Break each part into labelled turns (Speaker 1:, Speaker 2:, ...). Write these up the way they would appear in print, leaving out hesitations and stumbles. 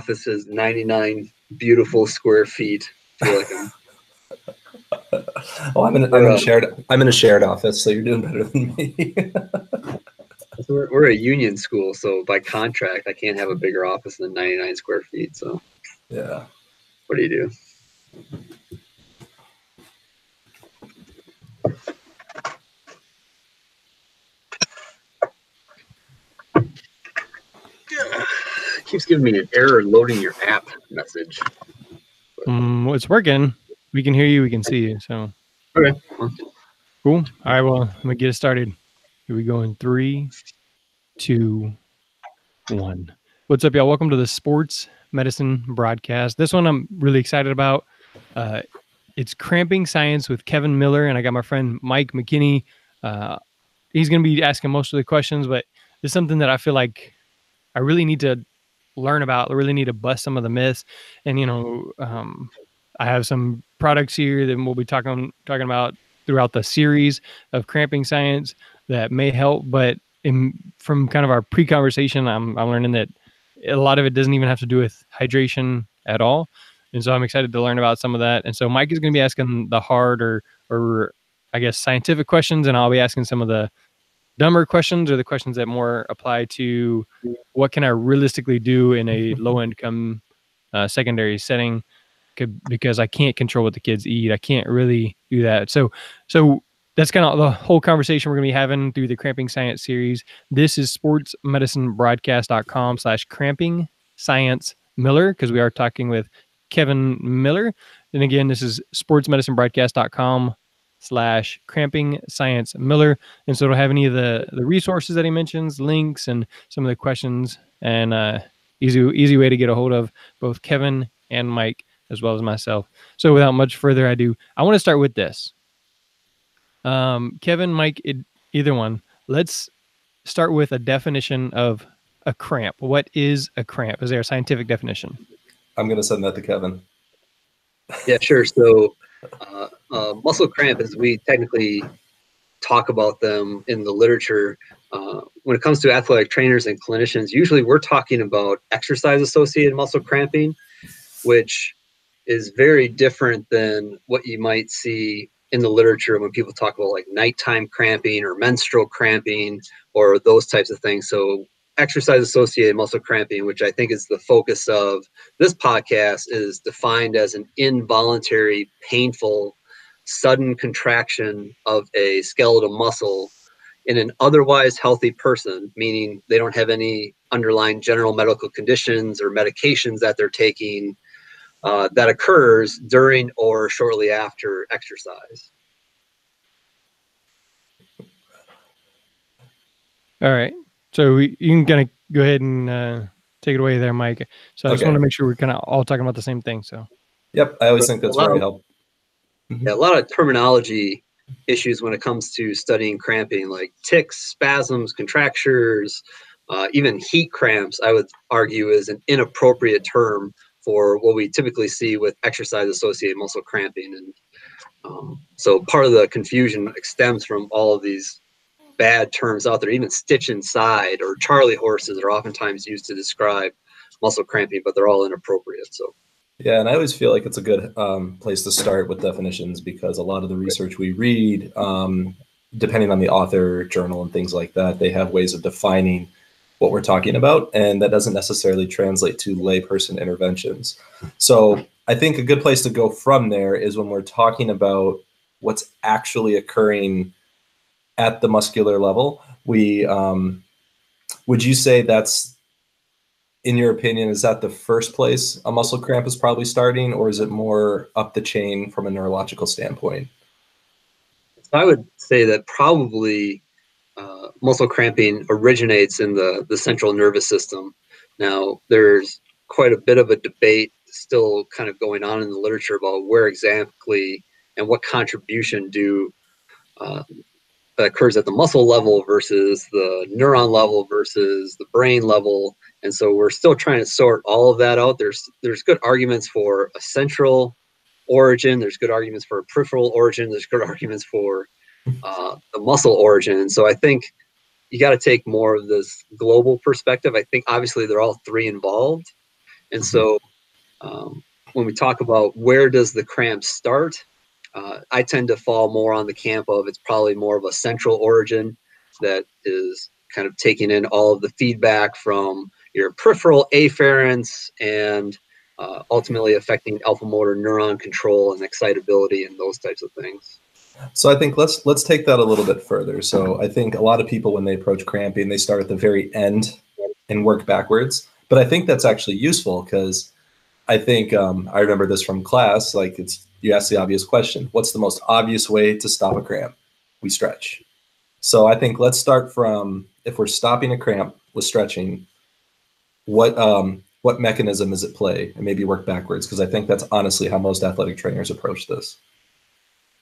Speaker 1: office is 99 beautiful square feet. I feel like
Speaker 2: I'm in a shared office, so you're doing better than me.
Speaker 1: We're a union school, so by contract, I can't have a bigger office than 99 square feet. So,
Speaker 2: yeah.
Speaker 1: What do you do? Keeps giving me an error loading your app message.
Speaker 3: It's working. We can hear you. We can see you. So,
Speaker 1: okay,
Speaker 3: cool. All right. Well, I'm gonna get it started. Here we go in 3, 2, 1. What's up, y'all? Welcome to the Sports Medicine Broadcast. This one I'm really excited about. It's Cramping Science with Kevin Miller, and I got my friend Mike McKenney. He's going to be asking most of the questions, but it's something that I feel like I really need to learn about. I really need to bust some of the myths. And, I have some products here that we'll be talking about throughout the series of Cramping Science that may help. But from kind of our pre-conversation, I'm learning that a lot of it doesn't even have to do with hydration at all. And so I'm excited to learn about some of that. And so Mike is going to be asking the hard or I guess scientific questions, and I'll be asking some of the dumber questions or the questions that more apply to what can I realistically do in a low income secondary setting, because I can't control what the kids eat. I can't really do that. So that's kind of the whole conversation we're going to be having through the Cramping Science series. This is sportsmedicinebroadcast.com/cramping science Miller, because we are talking with Kevin Miller. And again, this is sportsmedicinebroadcast.com/cramping science Miller. And so it'll have any of the resources that he mentions, links, and some of the questions, and easy way to get a hold of both Kevin and Mike, as well as myself. So without much further ado, I want to start with this. Kevin, Mike, either one. Let's start with a definition of a cramp. What is a cramp? Is there a scientific definition?
Speaker 2: I'm going to send that to Kevin.
Speaker 1: Yeah, sure. So muscle cramp, as we technically talk about them in the literature, when it comes to athletic trainers and clinicians, usually we're talking about exercise-associated muscle cramping, which is very different than what you might see in the literature when people talk about like nighttime cramping or menstrual cramping or those types of things. So exercise-associated muscle cramping, which I think is the focus of this podcast, is defined as an involuntary, painful, sudden contraction of a skeletal muscle in an otherwise healthy person, meaning they don't have any underlying general medical conditions or medications that they're taking, that occurs during or shortly after exercise.
Speaker 3: All right. So you can kind of go ahead and take it away there, Mike. So I just want to make sure we're kind of all talking about the same thing. So.
Speaker 2: Yep. I always think that's very helpful.
Speaker 1: Yeah, a lot of terminology issues when it comes to studying cramping, like tics, spasms, contractures, even heat cramps, I would argue is an inappropriate term for what we typically see with exercise-associated muscle cramping. And so part of the confusion stems from all of these bad terms out there. Even stitch inside or Charlie horses are oftentimes used to describe muscle cramping, but they're all inappropriate. So.
Speaker 2: Yeah, and I always feel like it's a good place to start with definitions, because a lot of the research we read, depending on the author, journal, and things like that, they have ways of defining what we're talking about, and that doesn't necessarily translate to layperson interventions. So I think a good place to go from there is when we're talking about what's actually occurring at the muscular level. Would you say that's, in your opinion, is that the first place a muscle cramp is probably starting, or is it more up the chain from a neurological standpoint?
Speaker 1: I would say that probably muscle cramping originates in the central nervous system. Now, there's quite a bit of a debate still kind of going on in the literature about where exactly and what contribution that occurs at the muscle level versus the neuron level versus the brain level. And so we're still trying to sort all of that out. There's good arguments for a central origin. There's good arguments for a peripheral origin. There's good arguments for the muscle origin. And so I think you got to take more of this global perspective. I think obviously they're all three involved. And so when we talk about where does the cramp start, I tend to fall more on the camp of it's probably more of a central origin that is kind of taking in all of the feedback from your peripheral afferents and ultimately affecting alpha motor neuron control and excitability and those types of things.
Speaker 2: So I think let's take that a little bit further. So I think a lot of people, when they approach cramping, they start at the very end and work backwards. But I think that's actually useful because I think I remember this from class. Like you ask the obvious question: what's the most obvious way to stop a cramp? We stretch. So I think let's start from, if we're stopping a cramp with stretching, what mechanism is at play, and maybe work backwards, because I think that's honestly how most athletic trainers approach this.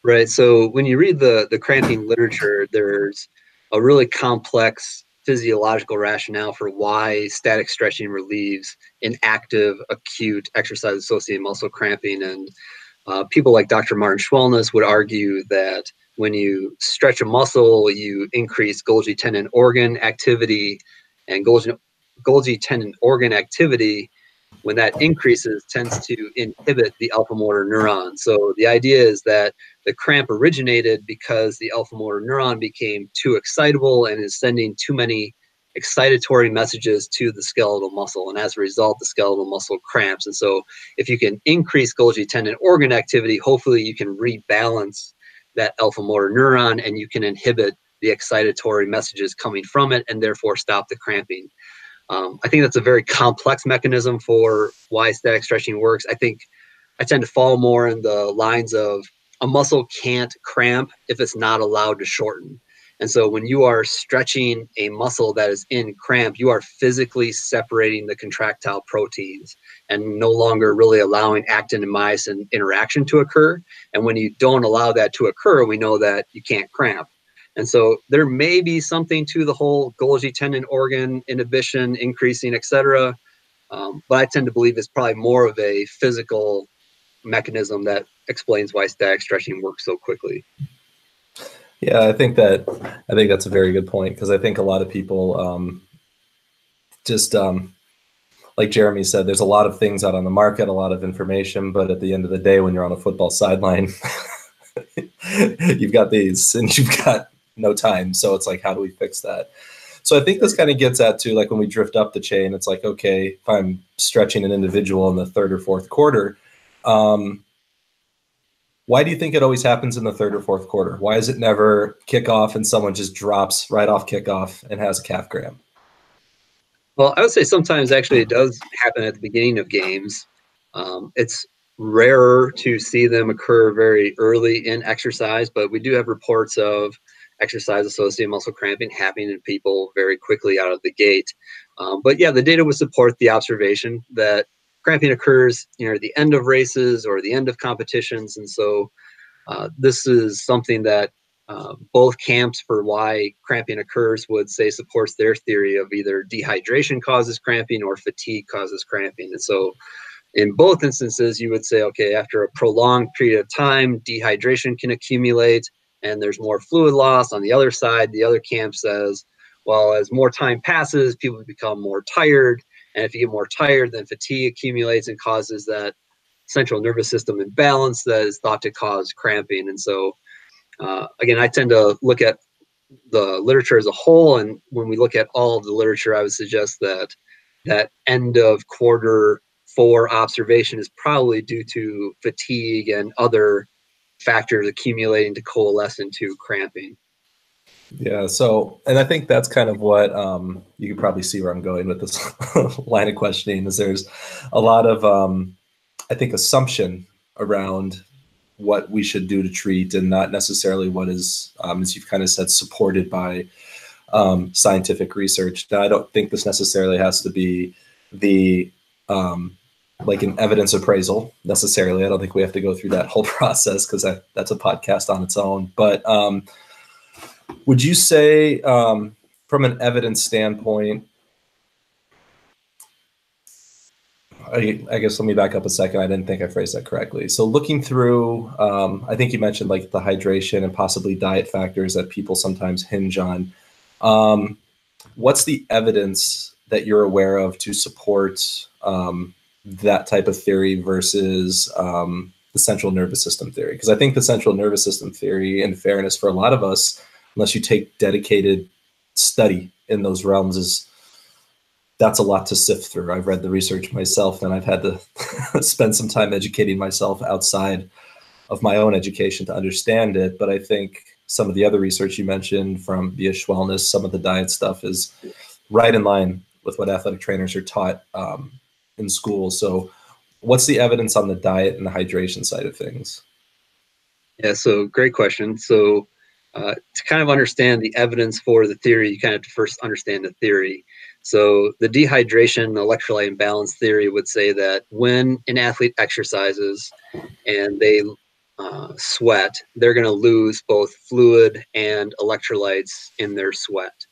Speaker 1: Right. So when you read the cramping literature, there's a really complex physiological rationale for why static stretching relieves inactive, acute exercise-associated muscle cramping. And people like Dr. Martin Schwellnus would argue that when you stretch a muscle, you increase Golgi tendon organ activity, and Golgi tendon organ activity, when that increases, tends to inhibit the alpha motor neuron. So the idea is that the cramp originated because the alpha motor neuron became too excitable and is sending too many excitatory messages to the skeletal muscle. And as a result, the skeletal muscle cramps. And so if you can increase Golgi tendon organ activity, hopefully you can rebalance that alpha motor neuron and you can inhibit the excitatory messages coming from it and therefore stop the cramping. I think that's a very complex mechanism for why static stretching works. I think I tend to fall more in the lines of a muscle can't cramp if it's not allowed to shorten. And so when you are stretching a muscle that is in cramp, you are physically separating the contractile proteins and no longer really allowing actin and myosin interaction to occur. And when you don't allow that to occur, we know that you can't cramp. And so there may be something to the whole Golgi tendon organ inhibition, increasing, et cetera. But I tend to believe it's probably more of a physical mechanism that explains why static stretching works so quickly.
Speaker 2: Yeah, I think that's a very good point, because I think a lot of people like Jeremy said, there's a lot of things out on the market, a lot of information, but at the end of the day, when you're on a football sideline, you've got these and you've got no time. So it's like, how do we fix that? So I think this kind of gets at to, like, when we drift up the chain, it's like, okay, if I'm stretching an individual in the third or fourth quarter, why do you think it always happens in the third or fourth quarter? Why is it never kickoff and someone just drops right off kickoff and has a calf cramp?
Speaker 1: Well, I would say sometimes actually it does happen at the beginning of games. It's rarer to see them occur very early in exercise, but we do have reports of exercise-associated muscle cramping happening in people very quickly out of the gate. But yeah, the data would support the observation that cramping occurs near the end of races or the end of competitions. And so this is something that both camps for why cramping occurs would say supports their theory of either dehydration causes cramping or fatigue causes cramping. And so in both instances, you would say, okay, after a prolonged period of time, dehydration can accumulate and there's more fluid loss. On the other side, the other camp says, well, as more time passes, people become more tired. And if you get more tired, then fatigue accumulates and causes that central nervous system imbalance that is thought to cause cramping. And so, again, I tend to look at the literature as a whole. And when we look at all of the literature, I would suggest that that end of quarter 4 observation is probably due to fatigue and other factors accumulating to coalesce into cramping.
Speaker 2: Yeah. So, and I think that's kind of what you can probably see where I'm going with this line of questioning, is there's a lot of, I think, assumption around what we should do to treat, and not necessarily what is, as you've kind of said, supported by scientific research. Now, I don't think this necessarily has to be the like an evidence appraisal necessarily. I don't think we have to go through that whole process, because that's a podcast on its own. But would you say, from an evidence standpoint, I guess let me back up a second. I didn't think I phrased that correctly. So looking through, I think you mentioned like the hydration and possibly diet factors that people sometimes hinge on. What's the evidence that you're aware of to support that type of theory versus the central nervous system theory? Because I think the central nervous system theory, in fairness, for a lot of us, unless you take dedicated study in those realms, that's a lot to sift through. I've read the research myself, and I've had to spend some time educating myself outside of my own education to understand it. But I think some of the other research you mentioned from Bish Wellness, some of the diet stuff is right in line with what athletic trainers are taught in school. So what's the evidence on the diet and the hydration side of things?
Speaker 1: Yeah, so great question. So to kind of understand the evidence for the theory, you kind of have to first understand the theory. So the dehydration, electrolyte imbalance theory would say that when an athlete exercises and they sweat, they're going to lose both fluid and electrolytes in their sweat.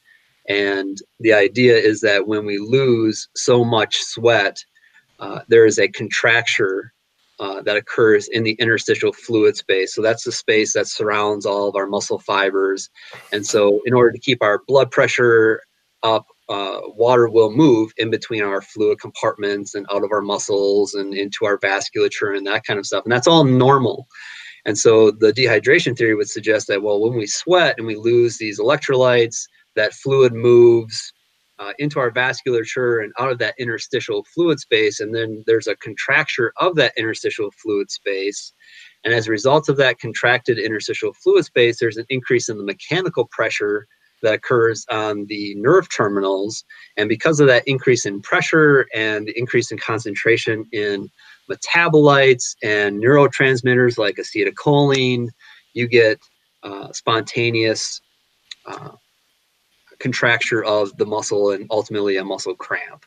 Speaker 1: And the idea is that when we lose so much sweat, there is a contracture that occurs in the interstitial fluid space. So that's the space that surrounds all of our muscle fibers. And so in order to keep our blood pressure up, water will move in between our fluid compartments and out of our muscles and into our vasculature and that kind of stuff. And that's all normal. And so the dehydration theory would suggest that, well, when we sweat and we lose these electrolytes, that fluid moves into our vasculature and out of that interstitial fluid space. And then there's a contracture of that interstitial fluid space. And as a result of that contracted interstitial fluid space, there's an increase in the mechanical pressure that occurs on the nerve terminals. And because of that increase in pressure and the increase in concentration in metabolites and neurotransmitters like acetylcholine, you get spontaneous contracture of the muscle and ultimately a muscle cramp.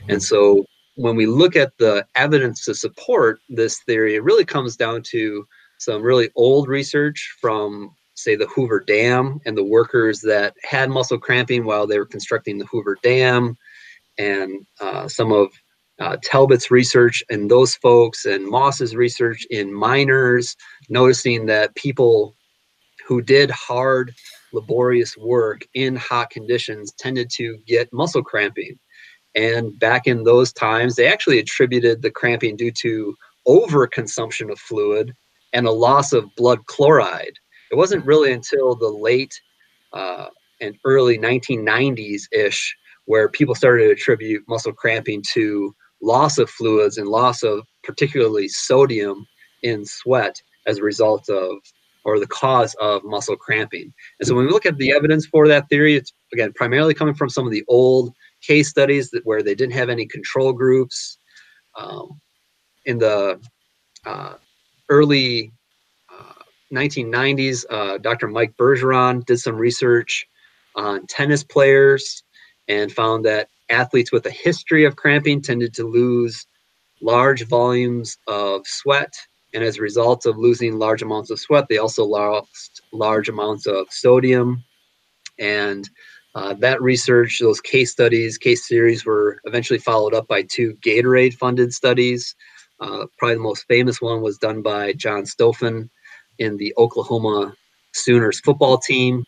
Speaker 1: And so when we look at the evidence to support this theory, it really comes down to some really old research from, say, the Hoover Dam and the workers that had muscle cramping while they were constructing the Hoover Dam, and some of Talbot's research and those folks, and Moss's research in miners, noticing that people who did hard, laborious work in hot conditions tended to get muscle cramping. And back in those times, they actually attributed the cramping due to overconsumption of fluid and a loss of blood chloride. It wasn't really until the late and early 1990s-ish where people started to attribute muscle cramping to loss of fluids and loss of particularly sodium in sweat as a result of, or the cause of, muscle cramping. And so when we look at the evidence for that theory, it's, again, primarily coming from some of the old case studies where they didn't have any control groups. In the early 1990s, Dr. Mike Bergeron did some research on tennis players and found that athletes with a history of cramping tended to lose large volumes of sweat. And as a result of losing large amounts of sweat, they also lost large amounts of sodium. And that research, those case series were eventually followed up by 2 Gatorade-funded studies. Probably the most famous one was done by John Stoffen in the Oklahoma Sooners football team.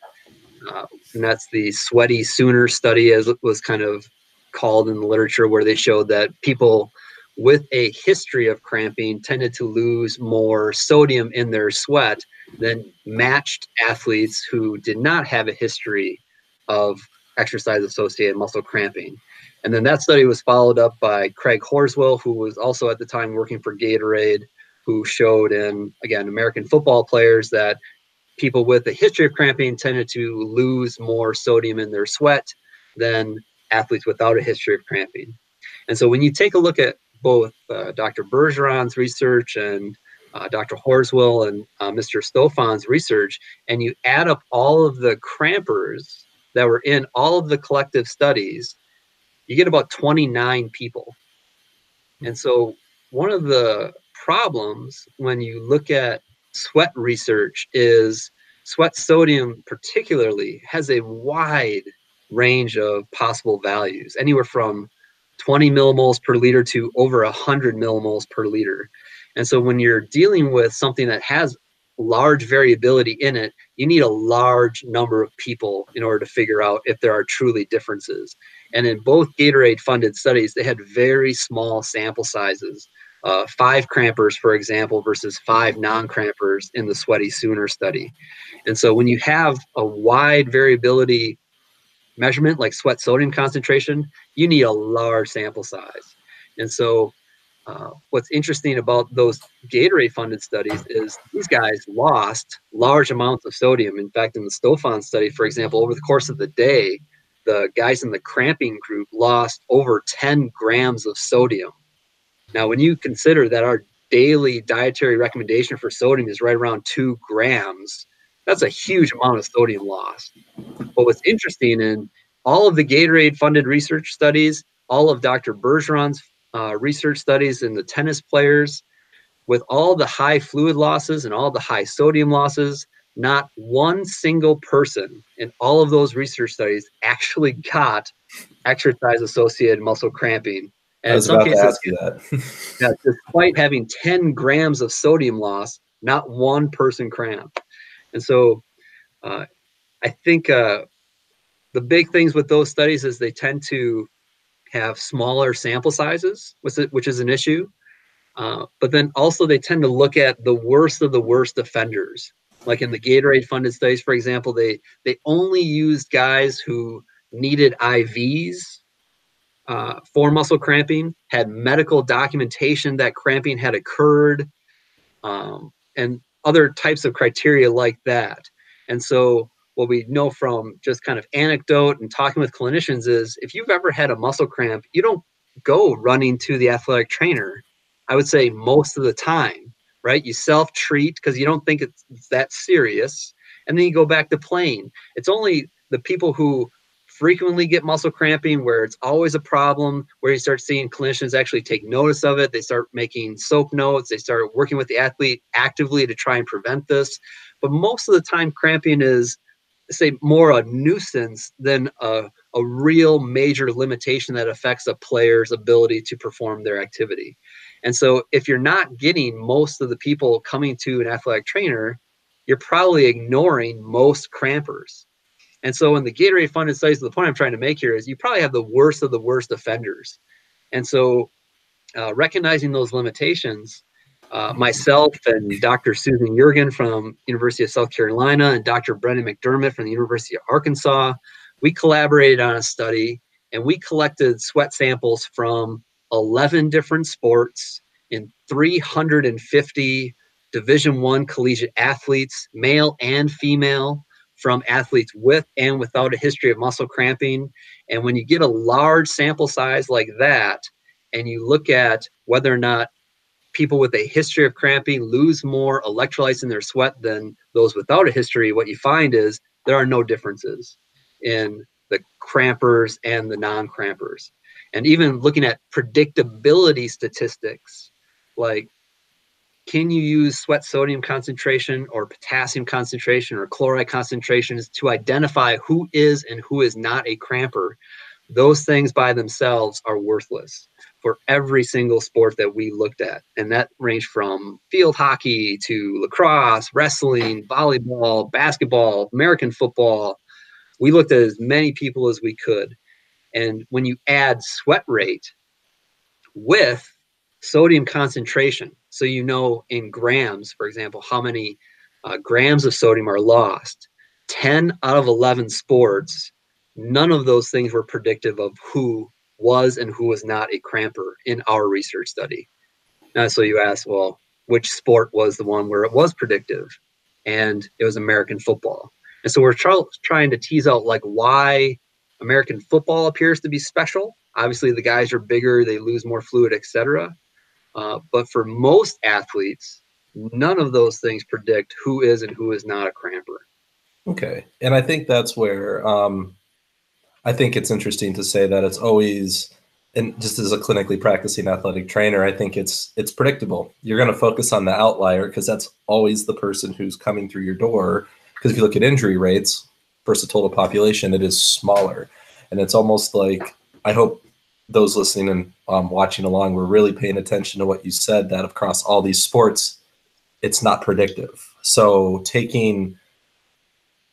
Speaker 1: And that's the Sweaty Sooner study, as it was kind of called in the literature, where they showed that people with a history of cramping tended to lose more sodium in their sweat than matched athletes who did not have a history of exercise-associated muscle cramping. And then that study was followed up by Craig Horswell, who was also at the time working for Gatorade, who showed in, again, American football players that people with a history of cramping tended to lose more sodium in their sweat than athletes without a history of cramping. And so when you take a look at both Dr. Bergeron's research and Dr. Horswell and Mr. Stoffen's research, and you add up all of the crampers that were in all of the collective studies, you get about 29 people. And so one of the problems when you look at sweat research is sweat sodium particularly has a wide range of possible values, anywhere from 20 millimoles per liter to over 100 millimoles per liter. And so when you're dealing with something that has large variability in it, you need a large number of people in order to figure out if there are truly differences. And in both Gatorade-funded studies, they had very small sample sizes. 5 crampers, for example, versus 5 non-crampers in the Sweaty Sooner study. And so when you have a wide variability measurement like sweat sodium concentration, you need a large sample size. And so what's interesting about those Gatorade-funded studies is these guys lost large amounts of sodium. In fact, in the Stofan study, for example, over the course of the day, the guys in the cramping group lost over 10 grams of sodium. Now, when you consider that our daily dietary recommendation for sodium is right around 2 grams, that's a huge amount of sodium lost. But what's interesting in all of the Gatorade-funded research studies, all of Dr. Bergeron's research studies in the tennis players, with all the high fluid losses and all the high sodium losses, not one single person in all of those research studies actually got exercise-associated muscle cramping. And
Speaker 2: I was about to ask you that.
Speaker 1: Despite having 10 grams of sodium loss, not one person cramped. And so I think the big things with those studies is they tend to have smaller sample sizes, which is an issue. But then also they tend to look at the worst of the worst offenders. Like in the Gatorade-funded studies, for example, they only used guys who needed IVs for muscle cramping, had medical documentation that cramping had occurred, and other types of criteria like that. And so what we know from just kind of anecdote and talking with clinicians is if you've ever had a muscle cramp, you don't go running to the athletic trainer. I would say most of the time, right? You self-treat because you don't think it's that serious, and then you go back to playing. It's only the people who frequently get muscle cramping where it's always a problem, where you start seeing clinicians actually take notice of it. They start making SOAP notes. They start working with the athlete actively to try and prevent this. But most of the time, cramping is, say, more a nuisance than a real major limitation that affects a player's ability to perform their activity. And so if you're not getting most of the people coming to an athletic trainer, you're probably ignoring most crampers. And so in the Gatorade-funded studies, the point I'm trying to make here is you probably have the worst of the worst offenders. And so recognizing those limitations, myself and Dr. Susan Jurgen from University of South Carolina and Dr. Brendan McDermott from the University of Arkansas, we collaborated on a study, and we collected sweat samples from 11 different sports in 350 Division I collegiate athletes, male and female, from athletes with and without a history of muscle cramping. And when you get a large sample size like that, and you look at whether or not people with a history of cramping lose more electrolytes in their sweat than those without a history, what you find is there are no differences in the crampers and the non-crampers. And even looking at predictability statistics, like can you use sweat sodium concentration or potassium concentration or chloride concentrations to identify who is and who is not a cramper? Those things by themselves are worthless for every single sport that we looked at. And that ranged from field hockey to lacrosse, wrestling, volleyball, basketball, American football. We looked at as many people as we could. And when you add sweat rate with sodium concentration, so you know in grams, for example, how many grams of sodium are lost, 10 out of 11 sports, none of those things were predictive of who was and who was not a cramper in our research study. Now, so you ask, well, which sport was the one where it was predictive? And it was American football. And so we're trying to tease out like why American football appears to be special. Obviously, the guys are bigger, they lose more fluid, etc. But for most athletes, none of those things predict who is and who is not a cramper.
Speaker 2: Okay. And I think that's where I think it's interesting to say that it's always, and just as a clinically practicing athletic trainer, I think it's predictable. You're going to focus on the outlier because that's always the person who's coming through your door. Because if you look at injury rates versus total population, it is smaller. And it's almost like, I hope those listening and watching along were really paying attention to what you said, that across all these sports, it's not predictive. So taking,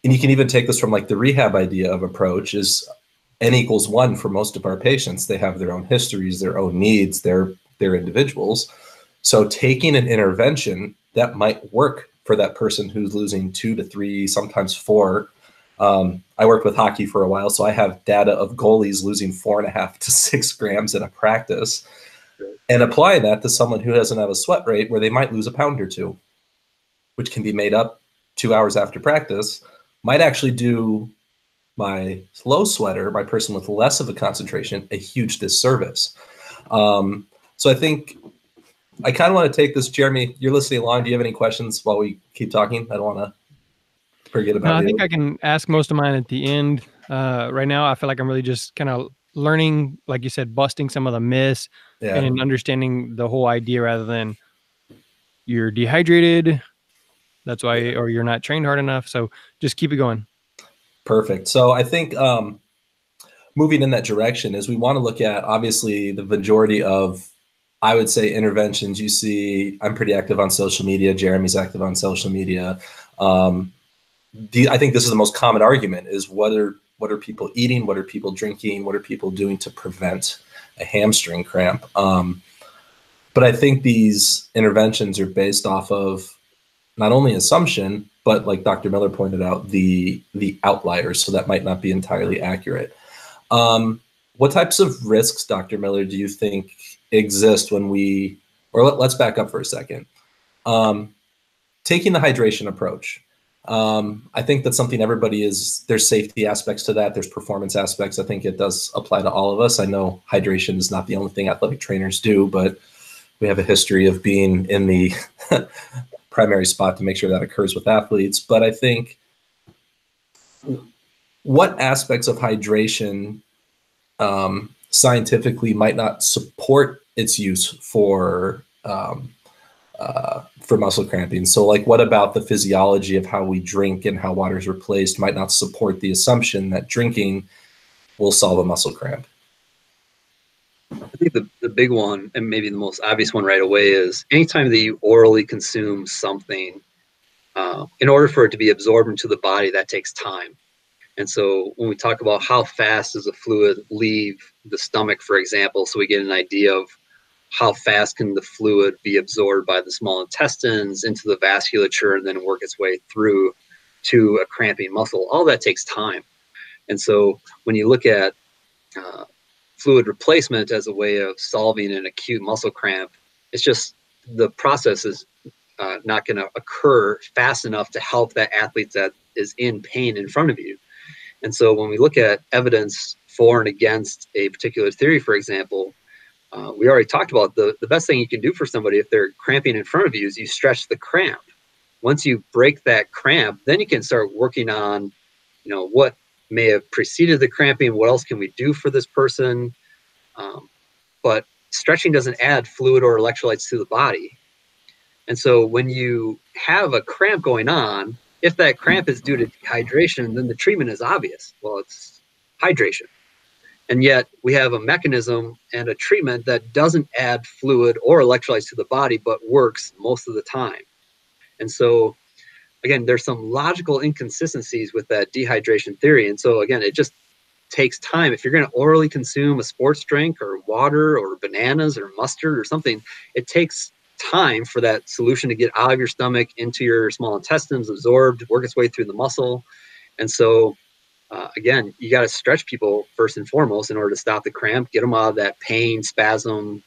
Speaker 2: and you can even take this from like the rehab idea of approach, is N=1 for most of our patients. They have their own histories, their own needs, they're individuals. So taking an intervention that might work for that person who's losing 2 to 3, sometimes 4. I worked with hockey for a while, so I have data of goalies losing 4.5 to 6 grams in a practice, and apply that to someone who doesn't have a sweat rate where they might lose a pound or 2, which can be made up 2 hours after practice, might actually do my low sweater, my person with less of a concentration, a huge disservice. So I think I kind of want to take this, Jeremy, you're listening along. Do you have any questions while we keep talking? I don't want to forget about
Speaker 3: I think I can ask most of mine at the end. Right now, I feel like I'm really just kind of learning, like you said, busting some of the myths and understanding the whole idea rather than you're dehydrated. That's why, or you're not trained hard enough. So just keep it going.
Speaker 2: Perfect. So I think moving in that direction is we want to look at, obviously, the majority of, I would say, interventions you see. I'm pretty active on social media. Jeremy's active on social media. I think this is the most common argument, is what are people eating? What are people drinking? What are people doing to prevent a hamstring cramp? But I think these interventions are based off of not only assumption, but like Dr. Miller pointed out, the outliers. So that might not be entirely accurate. What types of risks, Dr. Miller, do you think exist when we, or let's back up for a second. Taking the hydration approach. I think that's something there's safety aspects to that. There's performance aspects. I think it does apply to all of us. I know hydration is not the only thing athletic trainers do, but we have a history of being in the primary spot to make sure that occurs with athletes. But I think what aspects of hydration scientifically might not support its use for muscle cramping? So like, what about the physiology of how we drink and how water is replaced might not support the assumption that drinking will solve a muscle cramp?
Speaker 1: I think the big one, and maybe the most obvious one right away, is anytime that you orally consume something, in order for it to be absorbed into the body, that takes time. And so when we talk about how fast does a fluid leave the stomach, for example, so we get an idea of how fast can the fluid be absorbed by the small intestines into the vasculature and then work its way through to a cramping muscle, all that takes time. And so when you look at fluid replacement as a way of solving an acute muscle cramp, it's just the process is not going to occur fast enough to help that athlete that is in pain in front of you. And so when we look at evidence for and against a particular theory, for example, we already talked about the best thing you can do for somebody if they're cramping in front of you is you stretch the cramp. Once you break that cramp, then you can start working on, what may have preceded the cramping, what else can we do for this person? But stretching doesn't add fluid or electrolytes to the body. And so when you have a cramp going on, if that cramp is due to dehydration, then the treatment is obvious. Well, it's hydration. And yet we have a mechanism and a treatment that doesn't add fluid or electrolytes to the body, but works most of the time. And so, again, there's some logical inconsistencies with that dehydration theory. And so, again, it just takes time. If you're going to orally consume a sports drink or water or bananas or mustard or something, it takes time for that solution to get out of your stomach into your small intestines, absorbed, work its way through the muscle. And so, again, you got to stretch people first and foremost in order to stop the cramp, get them out of that pain, spasm,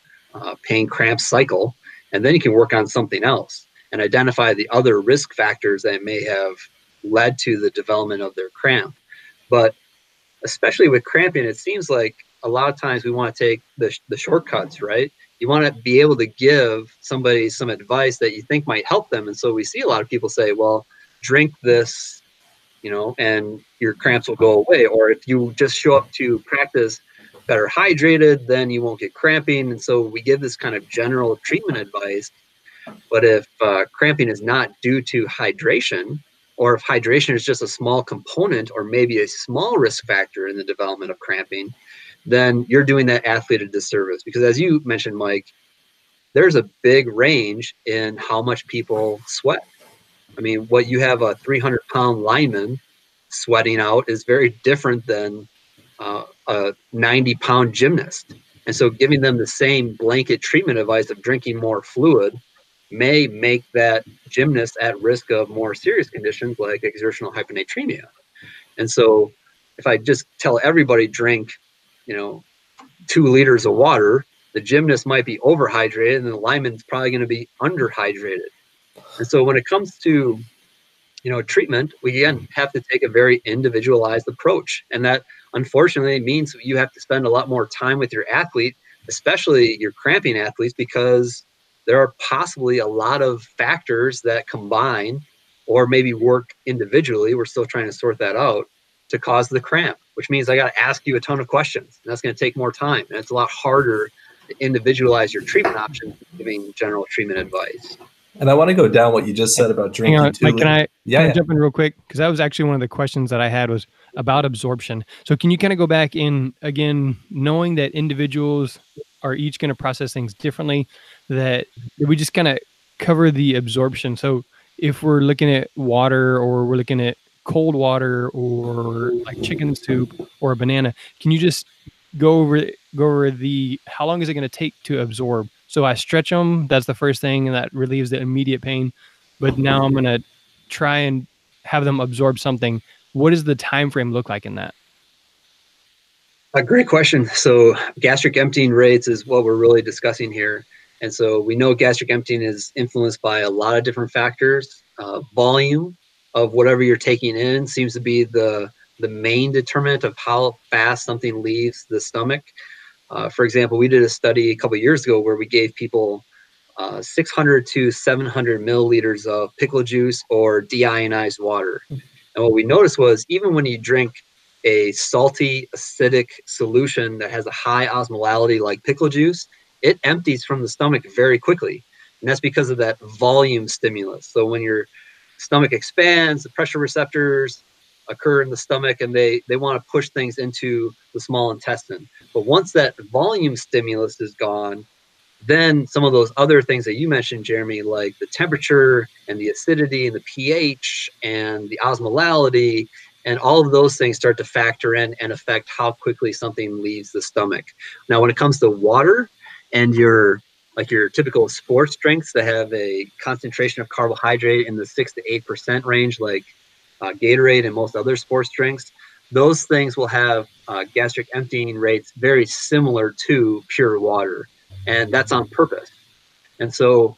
Speaker 1: pain, cramp cycle, and then you can work on something else and identify the other risk factors that may have led to the development of their cramp. But especially with cramping, it seems like a lot of times we want to take the shortcuts, right? You want to be able to give somebody some advice that you think might help them. And so we see a lot of people say, well, drink this, and your cramps will go away. Or if you just show up to practice better hydrated, then you won't get cramping. And so we give this kind of general treatment advice. But if cramping is not due to hydration, or if hydration is just a small component or maybe a small risk factor in the development of cramping, then you're doing that athlete a disservice. Because as you mentioned, Mike, there's a big range in how much people sweat. I mean, what you have a 300-pound lineman sweating out is very different than a 90-pound gymnast. And so giving them the same blanket treatment advice of drinking more fluid may make that gymnast at risk of more serious conditions like exertional hyponatremia. And so if I just tell everybody drink, 2 liters of water, the gymnast might be overhydrated and the lineman's probably going to be underhydrated. And so when it comes to treatment, we again have to take a very individualized approach. And that unfortunately means you have to spend a lot more time with your athlete, especially your cramping athletes, because there are possibly a lot of factors that combine or maybe work individually. We're still trying to sort that out to cause the cramp, which means I got to ask you a ton of questions. And that's going to take more time. And it's a lot harder to individualize your treatment options than giving general treatment advice.
Speaker 2: And I want to go down what you just said about drinking.
Speaker 3: Hang on, Mike, can I jump in real quick? Because that was actually one of the questions that I had was about absorption. So can you kind of go back in again, knowing that individuals are each going to process things differently, that we just kind of cover the absorption. So if we're looking at water or we're looking at cold water or like chicken soup or a banana, can you just go over the how long is it going to take to absorb? So I stretch them. That's the first thing, and that relieves the immediate pain. But now I'm going to try and have them absorb something. What does the time frame look like in that?
Speaker 1: A great question. So gastric emptying rates is what we're really discussing here. And so we know gastric emptying is influenced by a lot of different factors. Volume of whatever you're taking in seems to be the main determinant of how fast something leaves the stomach. For example, we did a study a couple of years ago where we gave people 600 to 700 milliliters of pickle juice or deionized water. And what we noticed was even when you drink a salty, acidic solution that has a high osmolality like pickle juice, it empties from the stomach very quickly. And that's because of that volume stimulus. So when your stomach expands, the pressure receptors occur in the stomach and they want to push things into the small intestine. But once that volume stimulus is gone, then some of those other things that you mentioned, Jeremy, like the temperature and the acidity and the pH and the osmolality and all of those things start to factor in and affect how quickly something leaves the stomach. Now, when it comes to water and your typical sports drinks that have a concentration of carbohydrate in the 6 to 8% range, like Gatorade and most other sports drinks, those things will have gastric emptying rates very similar to pure water. And that's on purpose. And so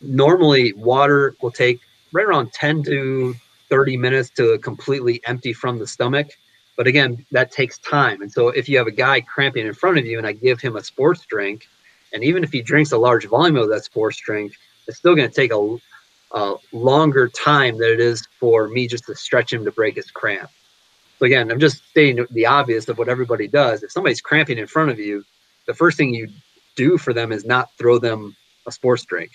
Speaker 1: normally water will take right around 10 to 30 minutes to completely empty from the stomach. But again, that takes time. And so if you have a guy cramping in front of you and I give him a sports drink, and even if he drinks a large volume of that sports drink, it's still going to take a longer time than it is for me just to stretch him to break his cramp. So again, I'm just stating the obvious of what everybody does. If somebody's cramping in front of you, the first thing you do for them is not throw them a sports drink.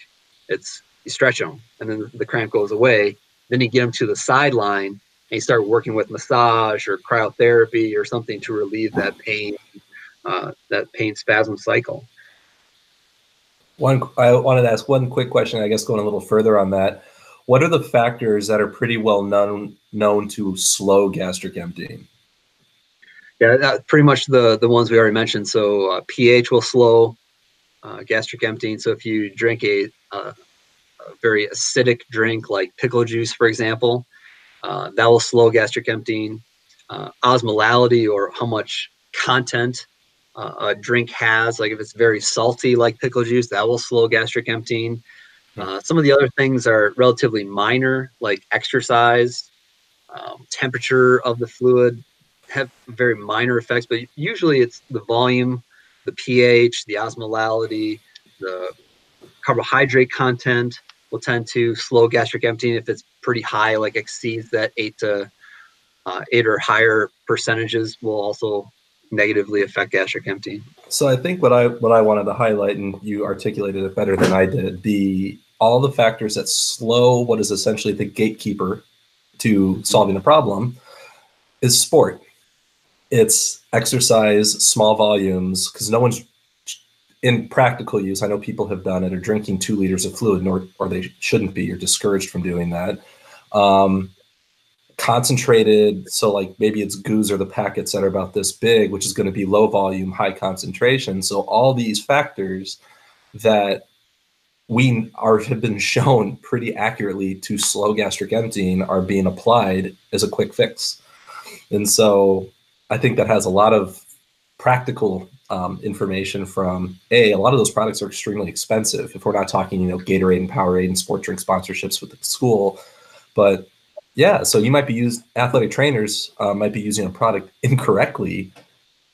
Speaker 1: It's you stretch them and then the cramp goes away. Then you get them to the sideline and you start working with massage or cryotherapy or something to relieve that pain spasm cycle.
Speaker 2: I wanted to ask one quick question, I guess going a little further on that. What are the factors that are pretty well known to slow gastric emptying?
Speaker 1: Yeah, pretty much the ones we already mentioned. So pH will slow gastric emptying. So if you drink a very acidic drink like pickle juice, for example, that will slow gastric emptying. Osmolality, or how much content a drink has, like if it's very salty like pickle juice, that will slow gastric emptying. Some of the other things are relatively minor, like exercise, temperature of the fluid, have very minor effects, but usually it's the volume, the pH, the osmolality, the carbohydrate content will tend to slow gastric emptying if it's pretty high, like exceeds that 8 or higher percentages will also negatively affect gastric emptying.
Speaker 2: So I think what I wanted to highlight, and you articulated it better than I did, all the factors that slow what is essentially the gatekeeper to solving the problem is sport. It's exercise, small volumes, because no one's in practical use, I know people have done it, or drinking 2 liters of fluid, or they shouldn't be. You're discouraged from doing that. Concentrated, so like maybe it's goos or the packets that are about this big, which is going to be low volume, high concentration. So all these factors that have been shown pretty accurately to slow gastric emptying are being applied as a quick fix. And so I think that has a lot of practical information from a lot of those products are extremely expensive. If we're not talking, Gatorade and Powerade and sport drink sponsorships with the school, but yeah, so you might be athletic trainers might be using a product incorrectly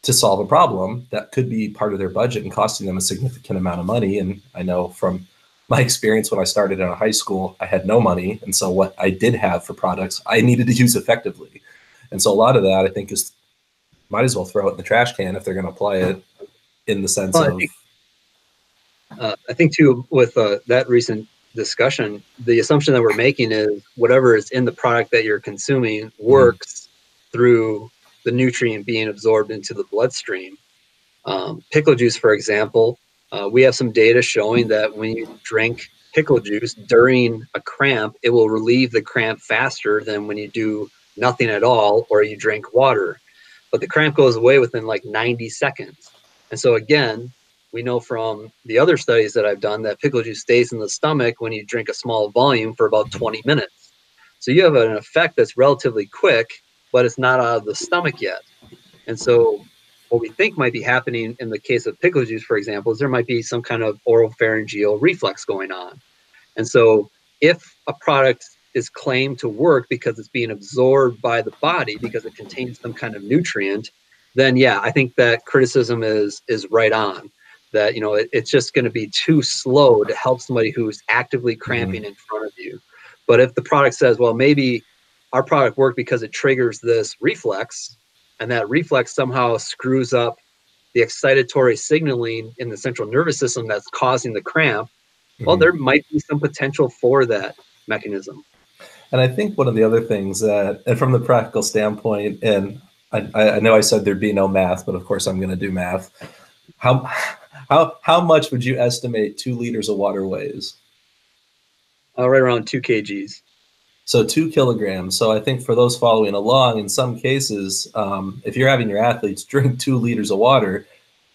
Speaker 2: to solve a problem that could be part of their budget and costing them a significant amount of money. And I know from my experience when I started in high school, I had no money. And so what I did have for products, I needed to use effectively. And so a lot of that, I think, is might as well throw it in the trash can if they're going to apply it in the sense of.
Speaker 1: I think too, with that recent discussion, the assumption that we're making is whatever is in the product that you're consuming works through the nutrient being absorbed into the bloodstream. Pickle juice, for example, we have some data showing that when you drink pickle juice during a cramp, it will relieve the cramp faster than when you do nothing at all or you drink water. But the cramp goes away within like 90 seconds. And so again, we know from the other studies that I've done that pickle juice stays in the stomach when you drink a small volume for about 20 minutes. So you have an effect that's relatively quick, but it's not out of the stomach yet. And so what we think might be happening in the case of pickle juice, for example, is there might be some kind of oropharyngeal reflex going on. And so if a product is claimed to work because it's being absorbed by the body because it contains some kind of nutrient, then yeah, I think that criticism is right on. That, it's just going to be too slow to help somebody who's actively cramping in front of you. But if the product says, well, maybe our product worked because it triggers this reflex, and that reflex somehow screws up the excitatory signaling in the central nervous system that's causing the cramp, well, there might be some potential for that mechanism.
Speaker 2: And I think one of the other things that, and from the practical standpoint, and I know I said there'd be no math, but of course I'm going to do math. How much would you estimate 2 liters of water weighs?
Speaker 1: Right around 2 kgs.
Speaker 2: So 2 kilograms. So I think for those following along, in some cases, if you're having your athletes drink 2 liters of water,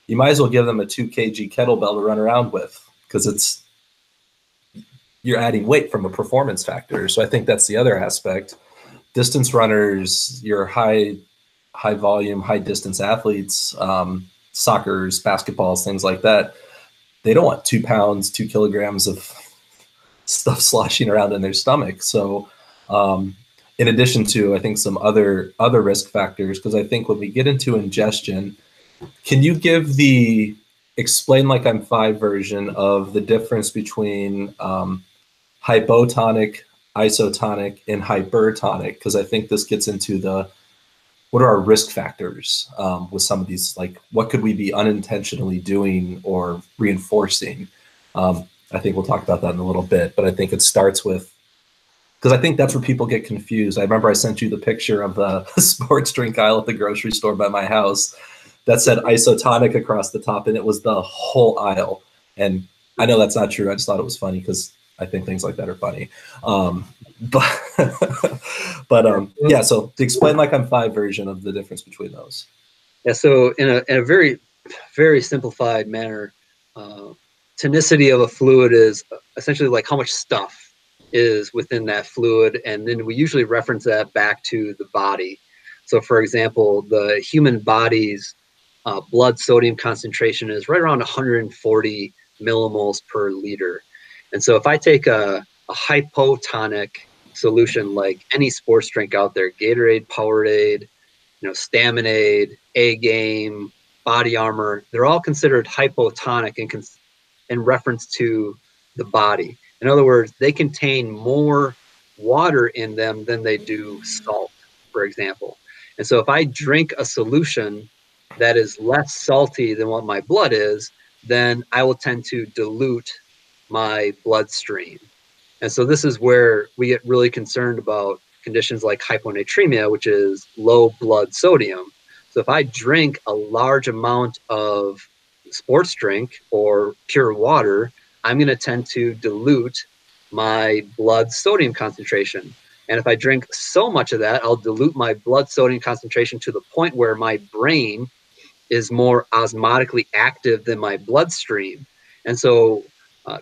Speaker 2: you might as well give them a 2 kg kettlebell to run around with, because you're adding weight from a performance factor. So I think that's the other aspect. Distance runners, your high volume, high distance athletes, soccer's, basketballs, things like that, they don't want 2 pounds, 2 kilograms of stuff sloshing around in their stomach. So in addition to, I think, some other risk factors, because I think when we get into ingestion, can you give the explain like I'm 5 version of the difference between hypotonic, isotonic, and hypertonic? Because I think this gets into what are our risk factors with some of these, like what could we be unintentionally doing or reinforcing? I think we'll talk about that in a little bit, but I think it starts with, because I think that's where people get confused. I remember I sent you the picture of the sports drink aisle at the grocery store by my house that said isotonic across the top, and it was the whole aisle. And I know that's not true. I just thought it was funny because I think things like that are funny. Yeah, so to explain like I'm 5 version of the difference between those.
Speaker 1: Yeah, so in a very, very simplified manner, tonicity of a fluid is essentially like how much stuff is within that fluid, and then we usually reference that back to the body. So for example, the human body's blood sodium concentration is right around 140 millimoles per liter. And so if I take a hypotonic solution like any sports drink out there, Gatorade, Powerade, Staminade, A-Game, Body Armor, they're all considered hypotonic in reference to the body. In other words, they contain more water in them than they do salt, for example. And so if I drink a solution that is less salty than what my blood is, then I will tend to dilute my bloodstream. And so this is where we get really concerned about conditions like hyponatremia, which is low blood sodium. So if I drink a large amount of sports drink or pure water, I'm going to tend to dilute my blood sodium concentration. And if I drink so much of that, I'll dilute my blood sodium concentration to the point where my brain is more osmotically active than my bloodstream. And so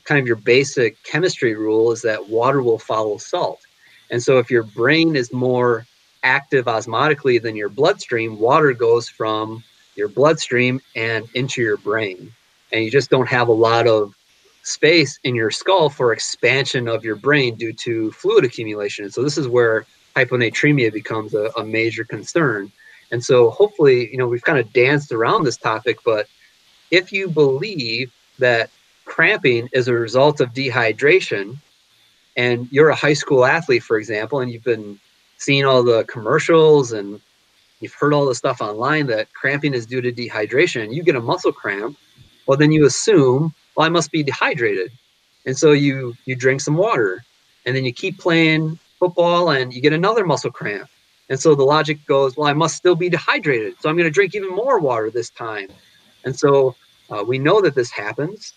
Speaker 1: kind of your basic chemistry rule is that water will follow salt. And so if your brain is more active osmotically than your bloodstream, water goes from your bloodstream and into your brain. And you just don't have a lot of space in your skull for expansion of your brain due to fluid accumulation. And so this is where hyponatremia becomes a major concern. And so hopefully, we've kind of danced around this topic, but if you believe that cramping is a result of dehydration, and you're a high school athlete, for example, and you've been seeing all the commercials and you've heard all the stuff online that cramping is due to dehydration, and you get a muscle cramp, well, then you assume, well, I must be dehydrated. And so you drink some water, and then you keep playing football and you get another muscle cramp. And so the logic goes, well, I must still be dehydrated, so I'm going to drink even more water this time. And so we know that this happens.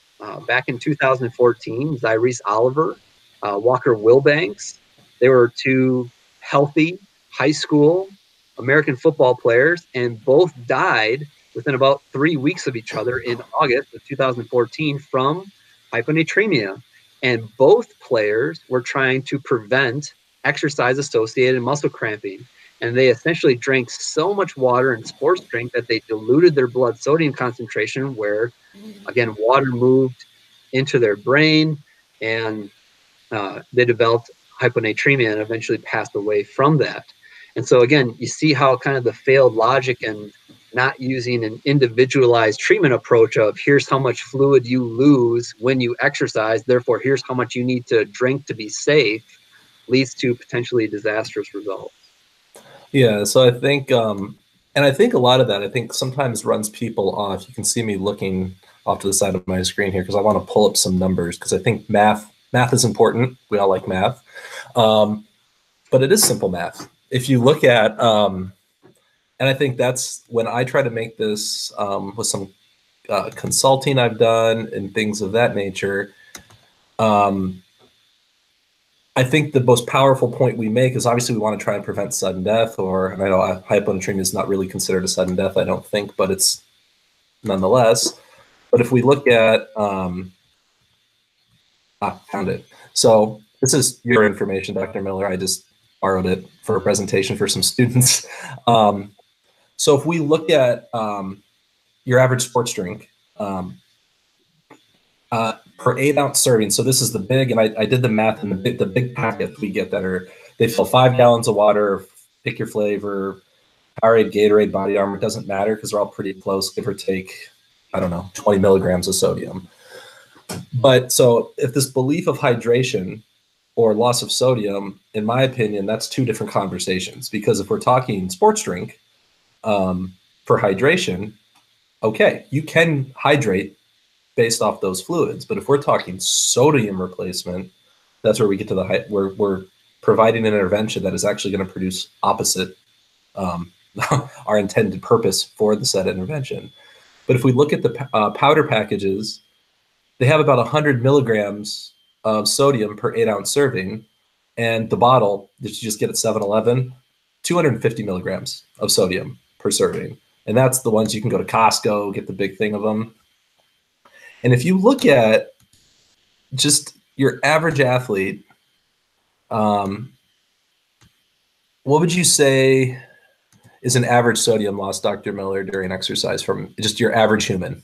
Speaker 1: Back in 2014, Zyrese Oliver, Walker Wilbanks, they were two healthy high school American football players, and both died within about 3 weeks of each other in August of 2014 from hyponatremia. And both players were trying to prevent exercise-associated muscle cramping. And they essentially drank so much water and sports drink that they diluted their blood sodium concentration, where, again, water moved into their brain, and they developed hyponatremia and eventually passed away from that. And so, again, you see how kind of the failed logic and not using an individualized treatment approach of here's how much fluid you lose when you exercise, therefore here's how much you need to drink to be safe, leads to potentially disastrous results.
Speaker 2: Yeah, so I think, and I think a lot of that, I think sometimes runs people off. You can see me looking off to the side of my screen here because I want to pull up some numbers, because I think math is important. We all like math, but it is simple math. If you look at, and I think that's when I try to make this with some consulting I've done and things of that nature. I think the most powerful point we make is obviously we want to try and prevent sudden death, and I know hyponatremia is not really considered a sudden death, I don't think, but it's nonetheless. But if we look at, found it. So this is your information, Dr. Miller. I just borrowed it for a presentation for some students. So if we look at your average sports drink, per 8-ounce serving. So this is the big, and I did the math, and the big packets we get that they fill 5 gallons of water, pick your flavor, Powerade, Gatorade, Body Armor, it doesn't matter because they're all pretty close, give or take, I don't know, 20 milligrams of sodium. But so if this belief of hydration or loss of sodium, in my opinion, that's two different conversations, because if we're talking sports drink for hydration, okay, you can hydrate based off those fluids. But if we're talking sodium replacement, that's where we get to the we're providing an intervention that is actually going to produce opposite our intended purpose for the said intervention. But if we look at the powder packages, they have about 100 milligrams of sodium per 8-ounce serving, and the bottle that you just get at 7-Eleven, 250 milligrams of sodium per serving. And that's the ones you can go to Costco, get the big thing of them. And if you look at just your average athlete, what would you say is an average sodium loss, Dr. Miller, during exercise from just your average human?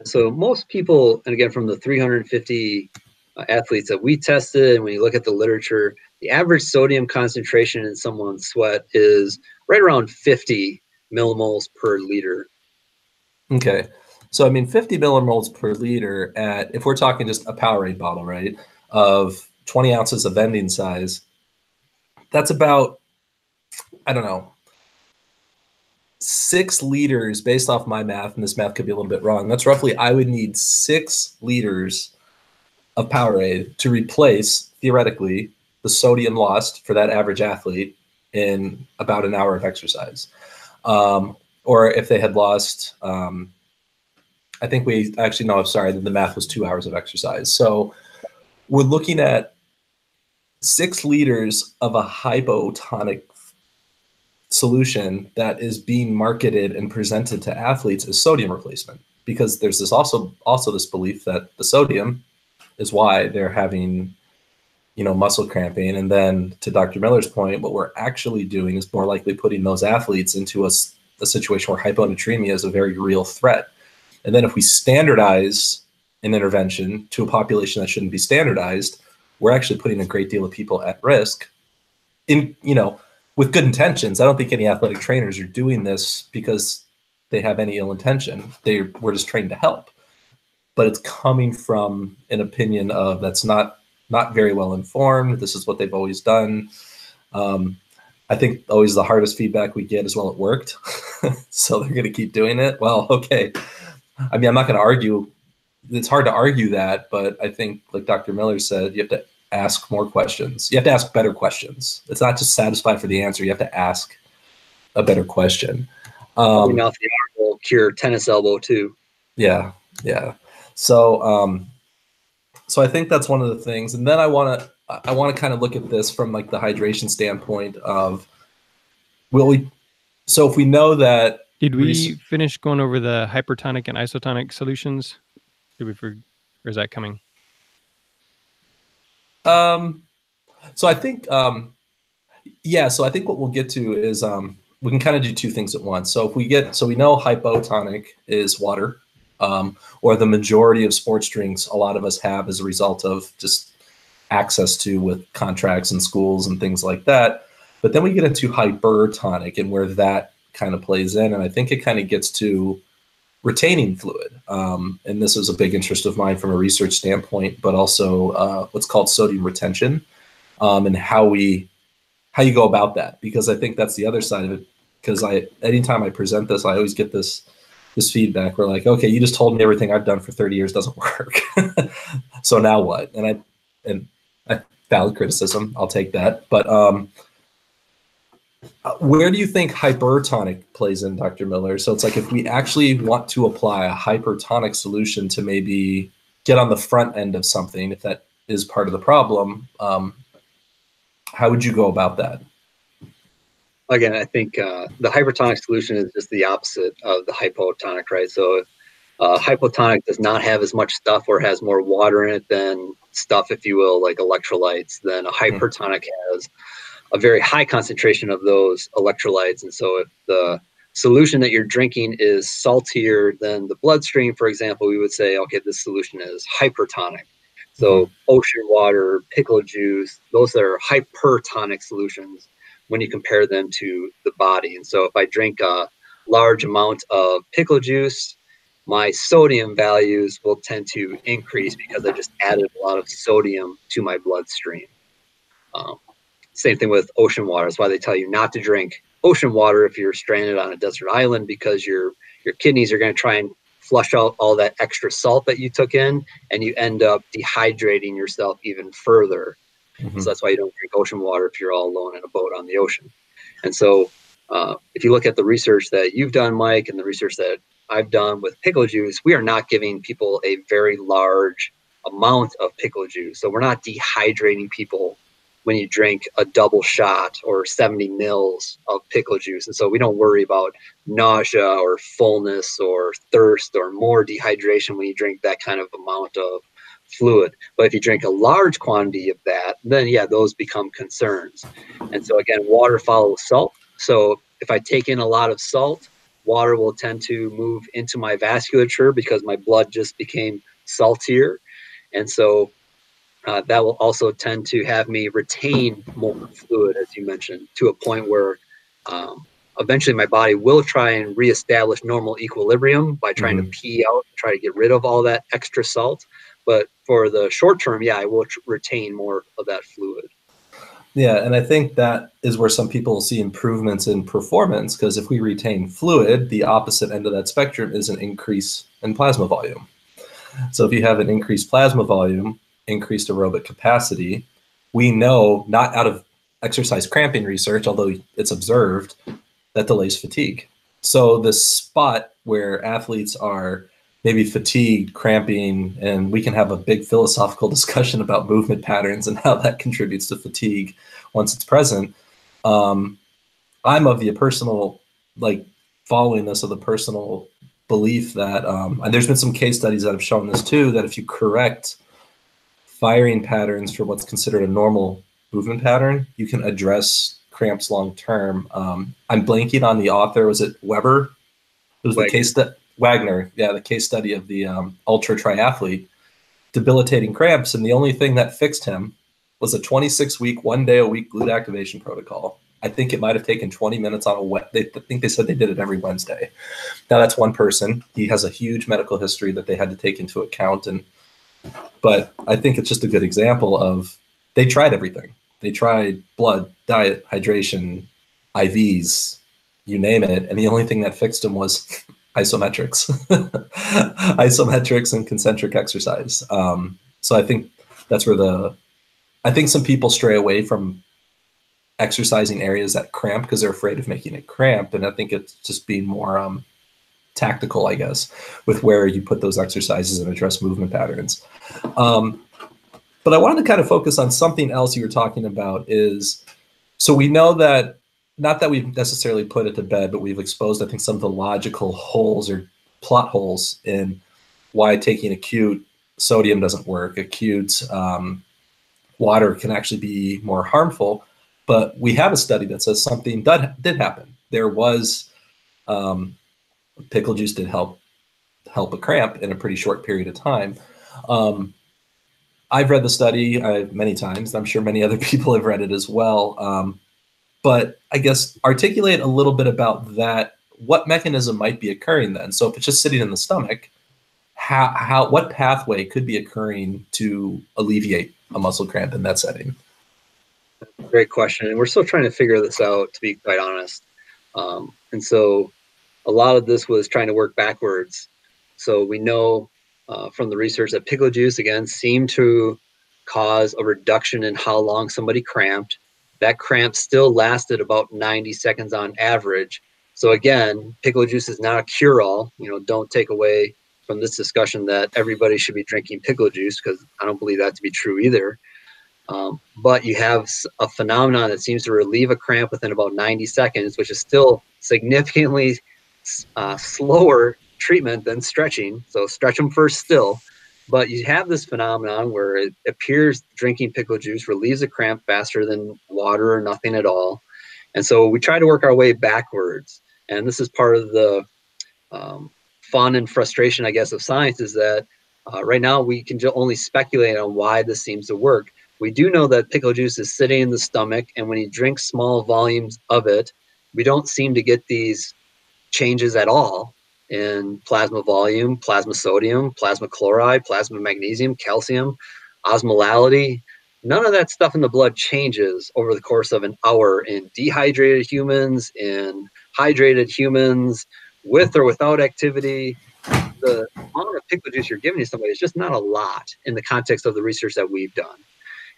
Speaker 1: So most people, and again, from the 350 athletes that we tested, and when you look at the literature, the average sodium concentration in someone's sweat is right around 50 millimoles per liter.
Speaker 2: Okay. So, I mean, 50 millimoles per liter at, if we're talking just a Powerade bottle, right, of 20 ounces of vending size, that's about, I don't know, 6 liters based off my math, and this math could be a little bit wrong. That's roughly, I would need 6 liters of Powerade to replace, theoretically, the sodium lost for that average athlete in about an hour of exercise. Or if they had lost, I think we actually, no, I'm sorry, the math was 2 hours of exercise. So we're looking at 6 liters of a hypotonic solution that is being marketed and presented to athletes as sodium replacement, because there's this also this belief that the sodium is why they're having, muscle cramping. And then to Dr. Miller's point, what we're actually doing is more likely putting those athletes into a situation where hyponatremia is a very real threat. And then if we standardize an intervention to a population that shouldn't be standardized, we're actually putting a great deal of people at risk with good intentions. I don't think any athletic trainers are doing this because they have any ill intention. We're just trained to help. But it's coming from an opinion of that's not very well informed. This is what they've always done. I think always the hardest feedback we get is, well, it worked. So they're going to keep doing it. Well, okay. I mean, I'm not going to argue. It's hard to argue that, but I think, like Dr. Miller said, you have to ask more questions. You have to ask better questions. It's not just satisfy for the answer. You have to ask a better question.
Speaker 1: Now the arm will cure tennis elbow too.
Speaker 2: Yeah. So I think that's one of the things. And then I want to kind of look at this from like the hydration standpoint of, so if we know that.
Speaker 3: Did we finish going over the hypertonic and isotonic solutions? Or is that coming?
Speaker 2: So I think, so I think what we'll get to is, we can kind of do 2 things at once. So we know hypotonic is water, or the majority of sports drinks a lot of us have as a result of just access to with contracts and schools and things like that. But then we get into hypertonic and where that kind of plays in. And I think it kind of gets to retaining fluid. And this was a big interest of mine from a research standpoint, but also what's called sodium retention, and how you go about that, because I think that's the other side of it. Because anytime I present this, I always get this feedback. We're like, okay, you just told me everything I've done for 30 years doesn't work. So now what? And I valid criticism, I'll take that. But where do you think hypertonic plays in, Dr. Miller? So it's like, if we actually want to apply a hypertonic solution to maybe get on the front end of something, if that is part of the problem, how would you go about that?
Speaker 1: Again, I think the hypertonic solution is just the opposite of the hypotonic, right? So hypotonic does not have as much stuff or has more water in it than stuff, if you will, like electrolytes. Then a hypertonic has a very high concentration of those electrolytes. And so if the solution that you're drinking is saltier than the bloodstream, for example, we would say, okay, this solution is hypertonic. So ocean water, pickle juice, those are hypertonic solutions when you compare them to the body. And so if I drink a large amount of pickle juice, my sodium values will tend to increase because I just added a lot of sodium to my bloodstream. Same thing with ocean water. That's why they tell you not to drink ocean water if you're stranded on a desert island, because your kidneys are going to try and flush out all that extra salt that you took in, and you end up dehydrating yourself even further. So that's why you don't drink ocean water if you're all alone in a boat on the ocean. And so if you look at the research that you've done, Mike, and the research that I've done with pickle juice, we are not giving people a very large amount of pickle juice. So we're not dehydrating people when you drink a double shot or 70 mils of pickle juice. And so we don't worry about nausea or fullness or thirst or more dehydration when you drink that kind of amount of fluid. But if you drink a large quantity of that, then yeah, those become concerns. And so again, water follows salt. So if I take in a lot of salt, water will tend to move into my vasculature because my blood just became saltier. And so that will also tend to have me retain more fluid, as you mentioned, to a point where eventually my body will try and reestablish normal equilibrium by trying to pee out, try to get rid of all that extra salt. But for the short term, yeah, I will retain more of that fluid.
Speaker 2: Yeah, and I think that is where some people see improvements in performance, because if we retain fluid, the opposite end of that spectrum is an increase in plasma volume. So if you have an increased plasma volume, increased aerobic capacity, we know, not out of exercise cramping research, although it's observed, that delays fatigue. So the spot where athletes are maybe fatigue, cramping, and we can have a big philosophical discussion about movement patterns and how that contributes to fatigue once it's present. I'm of the personal, like following this of the personal belief that, and there's been some case studies that have shown this too, that if you correct firing patterns for what's considered a normal movement pattern, you can address cramps long term. I'm blanking on the author. Was it Weber? It was the case that Wagner, yeah, the case study of the ultra triathlete, debilitating cramps, and the only thing that fixed him was a 26-week, 1 day a week glute activation protocol. I think it might have taken 20 minutes on I think they said they did it every Wednesday. Now that's one person. He has a huge medical history that they had to take into account, but I think it's just a good example of they tried everything. They tried blood, diet, hydration, IVs, you name it, and the only thing that fixed him was isometrics, isometrics and concentric exercise. So I think that's where I think some people stray away from exercising areas that cramp because they're afraid of making it cramp. And I think it's just being more tactical, I guess, with where you put those exercises and address movement patterns. But I wanted to kind of focus on something else you were talking about is, so we know that, not that we've necessarily put it to bed, but we've exposed, I think, some of the logical holes or plot holes in why taking acute sodium doesn't work. Acute water can actually be more harmful. But we have a study that says something did happen. There was pickle juice did help a cramp in a pretty short period of time. I've read the study many times. I'm sure many other people have read it as well. But I guess articulate a little bit about that. What mechanism might be occurring then? So if it's just sitting in the stomach, what pathway could be occurring to alleviate a muscle cramp in that setting?
Speaker 1: Great question. And we're still trying to figure this out, to be quite honest. And so a lot of this was trying to work backwards. So we know from the research that pickle juice, again, seemed to cause a reduction in how long somebody cramped. That cramp still lasted about 90 seconds on average. So again, pickle juice is not a cure-all. Don't take away from this discussion that everybody should be drinking pickle juice, because I don't believe that to be true either. But you have a phenomenon that seems to relieve a cramp within about 90 seconds, which is still significantly slower treatment than stretching. So stretch them first still. But you have this phenomenon where it appears drinking pickle juice relieves a cramp faster than water or nothing at all. And so we try to work our way backwards. And this is part of the fun and frustration, I guess, of science, is that right now we can only speculate on why this seems to work. We do know that pickle juice is sitting in the stomach, and when you drink small volumes of it, we don't seem to get these changes at all in plasma volume, plasma sodium, plasma chloride, plasma magnesium, calcium, osmolality. None of that stuff in the blood changes over the course of an hour in dehydrated humans, in hydrated humans, with or without activity. The amount of pickle juice you're giving to somebody is just not a lot in the context of the research that we've done.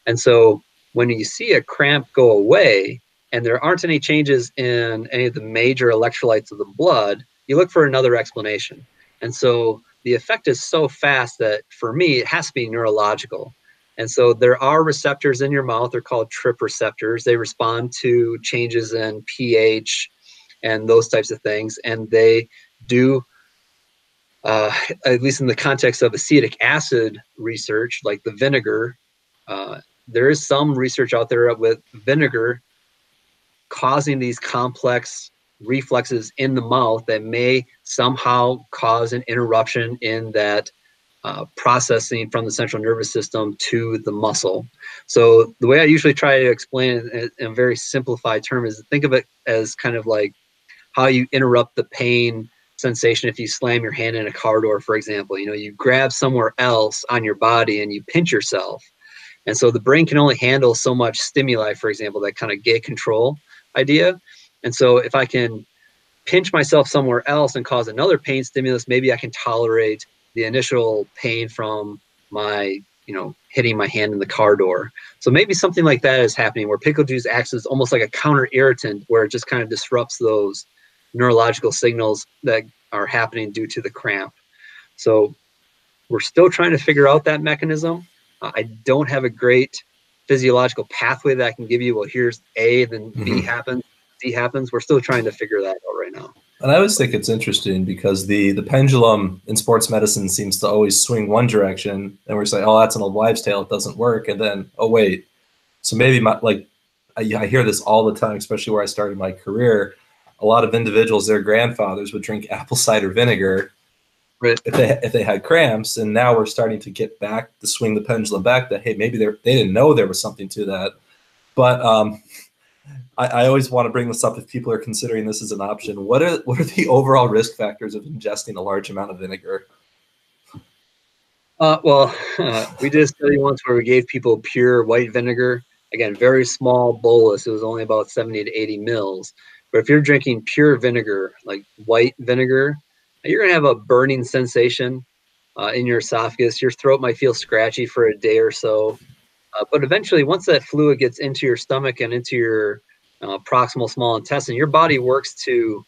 Speaker 1: And so when you see a cramp go away and there aren't any changes in any of the major electrolytes of the blood, you look for another explanation. And so the effect is so fast that for me, it has to be neurological. And so there are receptors in your mouth. They're called trip receptors. They respond to changes in pH and those types of things. And they do, at least in the context of acetic acid research, like the vinegar, there is some research out there with vinegar causing these complex reflexes in the mouth that may somehow cause an interruption in that processing from the central nervous system to the muscle. So the way I usually try to explain it in a very simplified term is think of it as kind of like how you interrupt the pain sensation if you slam your hand in a car door, for example. You grab somewhere else on your body and you pinch yourself. And so the brain can only handle so much stimuli, for example, that kind of gate control idea. And so if I can pinch myself somewhere else and cause another pain stimulus, maybe I can tolerate the initial pain from my, hitting my hand in the car door. So maybe something like that is happening where pickle juice acts as almost like a counter irritant, where it just kind of disrupts those neurological signals that are happening due to the cramp. So we're still trying to figure out that mechanism. I don't have a great physiological pathway that I can give you. Well, here's A, then B happens, C happens. We're still trying to figure that out right now.
Speaker 2: And I always think it's interesting because the pendulum in sports medicine seems to always swing one direction, and we're saying, oh, that's an old wives' tale, it doesn't work. And then, oh, wait. So maybe I hear this all the time, especially where I started my career. A lot of individuals, their grandfathers would drink apple cider vinegar if they had cramps, and now we're starting to get back to swing the pendulum back that, hey, maybe they didn't know there was something to that. But I always want to bring this up if people are considering this as an option. What are the overall risk factors of ingesting a large amount of vinegar?
Speaker 1: We did a study once where we gave people pure white vinegar. Again, very small bolus. It was only about 70 to 80 mils. But if you're drinking pure vinegar, like white vinegar, you're going to have a burning sensation in your esophagus. Your throat might feel scratchy for a day or so. But eventually, once that fluid gets into your stomach and into your proximal small intestine, your body works to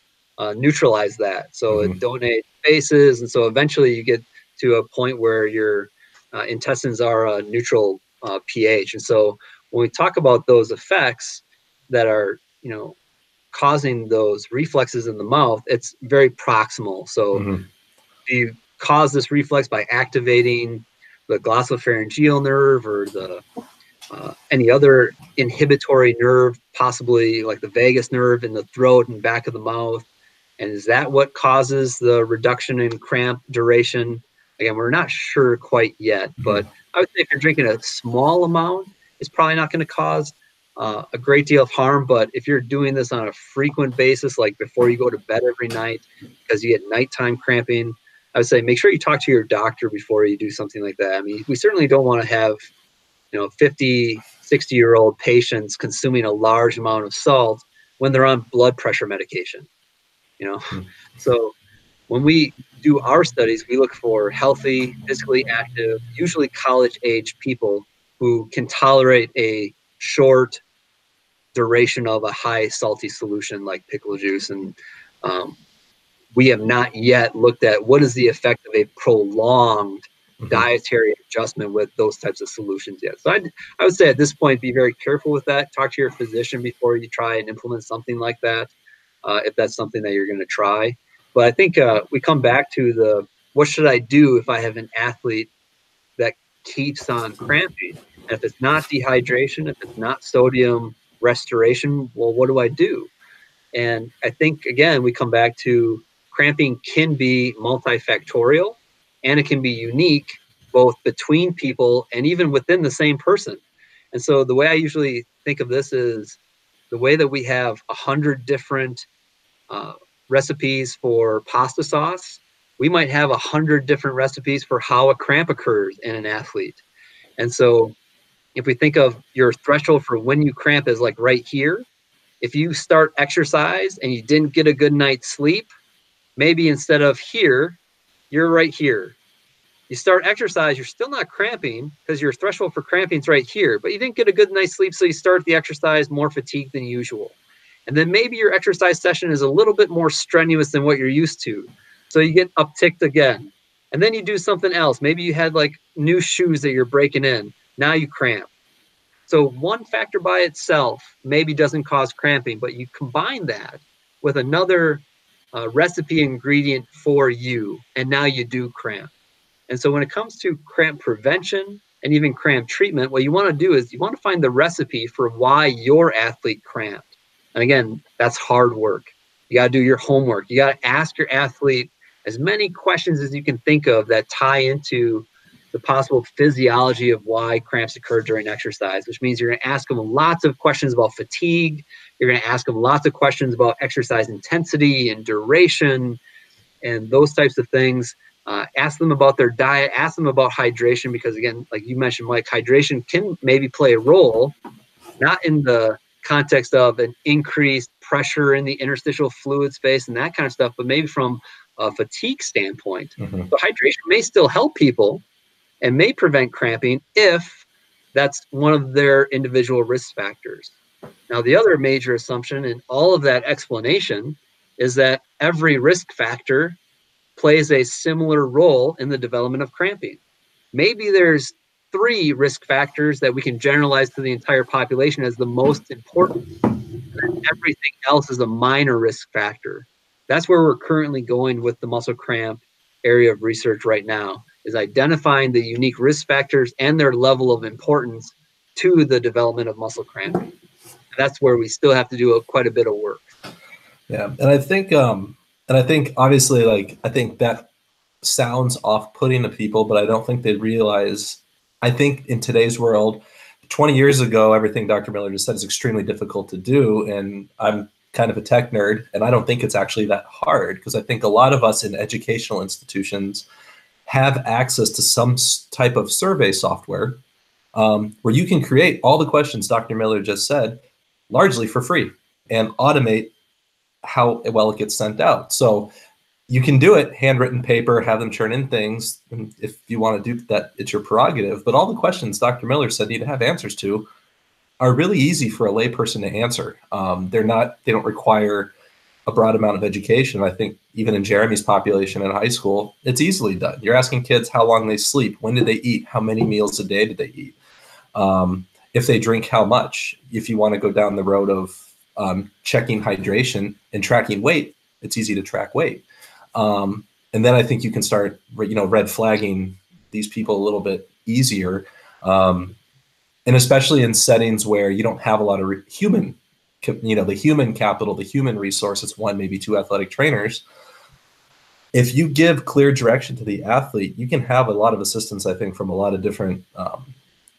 Speaker 1: neutralize that. So it donates bases. And so eventually you get to a point where your intestines are a neutral pH. And so when we talk about those effects that are, causing those reflexes in the mouth, it's very proximal. So you cause this reflex by activating the glossopharyngeal nerve or the any other inhibitory nerve, possibly like the vagus nerve in the throat and back of the mouth. And is that what causes the reduction in cramp duration? Again, we're not sure quite yet, but I would say if you're drinking a small amount, it's probably not going to cause a great deal of harm. But if you're doing this on a frequent basis, like before you go to bed every night because you get nighttime cramping, I would say make sure you talk to your doctor before you do something like that. I mean, we certainly don't want to have 50, 60-year-old patients consuming a large amount of salt when they're on blood pressure medication, So when we do our studies, we look for healthy, physically active, usually college-age people who can tolerate a short duration of a high salty solution like pickle juice. And we have not yet looked at what is the effect of a prolonged dietary adjustment with those types of solutions yet. So I would say at this point, be very careful with that. Talk to your physician before you try and implement something like that, if that's something that you're going to try. But I think we come back to what should I do if I have an athlete that keeps on cramping? And if it's not dehydration, if it's not sodium restoration, well, what do I do? And I think, again, we come back to cramping can be multifactorial, and it can be unique both between people and even within the same person. And so the way I usually think of this is the way that we have 100 different recipes for pasta sauce, we might have 100 different recipes for how a cramp occurs in an athlete. And so if we think of your threshold for when you cramp is like right here, if you start exercise and you didn't get a good night's sleep, maybe instead of here, you're right here. You start exercise, you're still not cramping because your threshold for cramping is right here, but you didn't get a good night's sleep, so you start the exercise more fatigued than usual. And then maybe your exercise session is a little bit more strenuous than what you're used to. So you get upticked again. And then you do something else. Maybe you had like new shoes that you're breaking in. Now you cramp. So one factor by itself maybe doesn't cause cramping, but you combine that with another recipe ingredient for you, and now you do cramp. And so when it comes to cramp prevention and even cramp treatment, what you want to do is you want to find the recipe for why your athlete cramped. And again, that's hard work. You got to do your homework. You got to ask your athlete as many questions as you can think of that tie into the possible physiology of why cramps occur during exercise, which means you're going to ask them lots of questions about fatigue. You're going to ask them lots of questions about exercise intensity and duration and those types of things. Ask them about their diet. Ask them about hydration because, again, like you mentioned, Mike, hydration can maybe play a role, not in the context of an increased pressure in the interstitial fluid space and that kind of stuff, but maybe from a fatigue standpoint. So hydration may still help people and may prevent cramping if that's one of their individual risk factors. Now, the other major assumption in all of that explanation is that every risk factor plays a similar role in the development of cramping. Maybe there's 3 risk factors that we can generalize to the entire population as the most important. Everything else is a minor risk factor. That's where we're currently going with the muscle cramp area of research right now, is identifying the unique risk factors and their level of importance to the development of muscle cramping. And that's where we still have to do quite a bit of work.
Speaker 2: Yeah, and I think obviously, like, I think that sounds off-putting to people, but I don't think they realize. I think in today's world, 20 years ago, everything Dr. Miller just said is extremely difficult to do, and I'm kind of a tech nerd, and I don't think it's actually that hard, because I think a lot of us in educational institutions have access to some type of survey software where you can create all the questions Dr. Miller just said largely for free and automate how well it gets sent out. So you can do it, handwritten paper, have them churn in things. And if you want to do that, it's your prerogative. But all the questions Dr. Miller said you need to have answers to are really easy for a layperson to answer. They don't require a broad amount of education. I think even in Jeremy's population in high school, it's easily done. You're asking kids how long they sleep, when did they eat, how many meals a day did they eat, if they drink, how much. If you want to go down the road of checking hydration and tracking weight, it's easy to track weight. And then I think you can start, red flagging these people a little bit easier. And especially in settings where you don't have a lot of the human capital, the human resource, it's 1, maybe 2 athletic trainers. If you give clear direction to the athlete, you can have a lot of assistance, I think, from a lot of different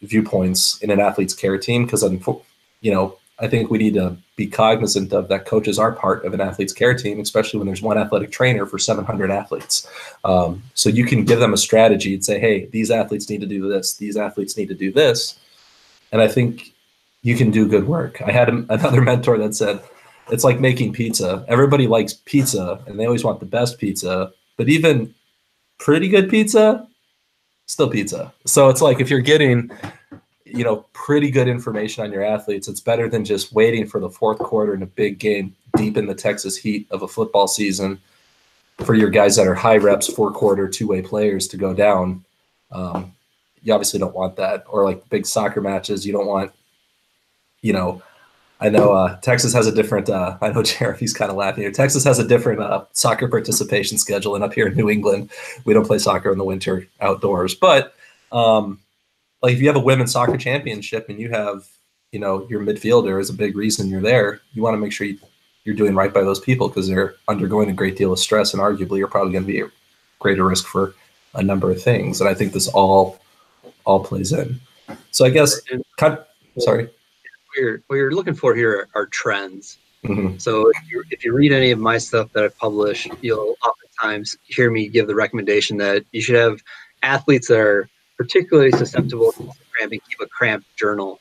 Speaker 2: viewpoints in an athlete's care team. Because, I think we need to be cognizant of that coaches are part of an athlete's care team, especially when there's 1 athletic trainer for 700 athletes. So you can give them a strategy and say, hey, these athletes need to do this. These athletes need to do this. And I think you can do good work. I had another mentor that said, it's like making pizza. Everybody likes pizza and they always want the best pizza, but even pretty good pizza, still pizza. So it's like, if you're getting, pretty good information on your athletes, it's better than just waiting for the 4th quarter in a big game deep in the Texas heat of a football season for your guys that are high reps, 4-quarter, 2-way players to go down. You obviously don't want that. Or like big soccer matches, you don't want, I know Texas has a different, I know Jeremy's kind of laughing here. Texas has a different soccer participation schedule. And up here in New England, we don't play soccer in the winter outdoors. But like if you have a women's soccer championship and you have, your midfielder is a big reason you're there, you want to make sure you're doing right by those people because they're undergoing a great deal of stress and arguably you're probably going to be at greater risk for a number of things. And I think this all plays in. So I guess, sorry.
Speaker 1: What you're looking for here are trends.
Speaker 2: Mm-hmm.
Speaker 1: So if you read any of my stuff that I've published, you'll oftentimes hear me give the recommendation that you should have athletes that are particularly susceptible to cramping keep a cramp journal.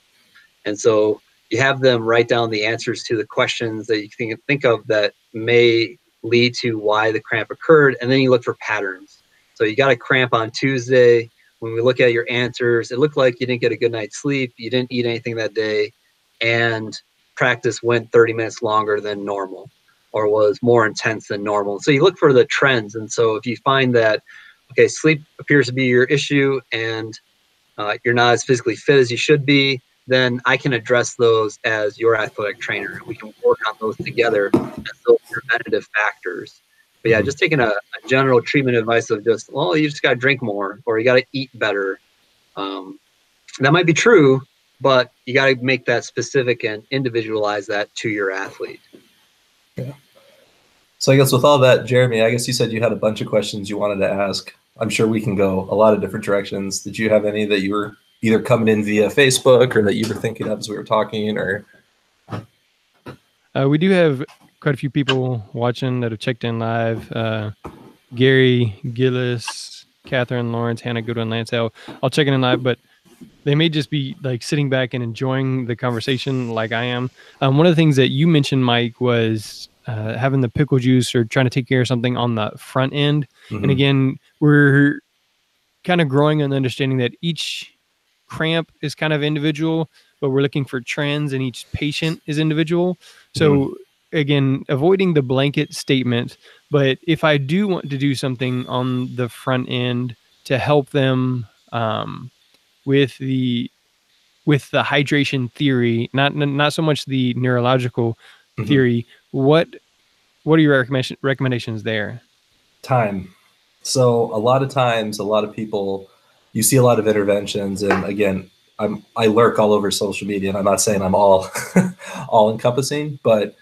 Speaker 1: And so you have them write down the answers to the questions that you can think of that may lead to why the cramp occurred, and then you look for patterns. So you got a cramp on Tuesday. When we look at your answers, it looked like you didn't get a good night's sleep, you didn't eat anything that day, and practice went 30 minutes longer than normal or was more intense than normal. So you look for the trends. And so if you find that, okay, sleep appears to be your issue and you're not as physically fit as you should be, then I can address those as your athletic trainer. We can work on those together as those preventative factors. But yeah, just taking a general treatment advice of just, well, you just got to drink more or you got to eat better. That might be true, but you got to make that specific and individualize that to your athlete.
Speaker 2: Yeah. So I guess with all that, Jeremy, I guess you said you had a bunch of questions you wanted to ask. I'm sure we can go a lot of different directions. Did you have any that you were either coming in via Facebook or that you were thinking of as we were talking? Or
Speaker 3: we do have quite a few people watching that have checked in live. Gary, Gillis, Catherine, Lawrence, Hannah, Goodwin, Lance. I'll check in live, but they may just be like sitting back and enjoying the conversation like I am. One of the things that you mentioned, Mike, was having the pickle juice or trying to take care of something on the front end. Mm-hmm. And again, we're kind of growing in understanding that each cramp is kind of individual, but we're looking for trends and each patient is individual. So again, avoiding the blanket statement, but if I do want to do something on the front end to help them with the hydration theory, not so much the neurological theory, what are your recommendations there?
Speaker 2: Time. So a lot of times, a lot of people, you see a lot of interventions, and again, I lurk all over social media, and I'm not saying I'm all all encompassing, but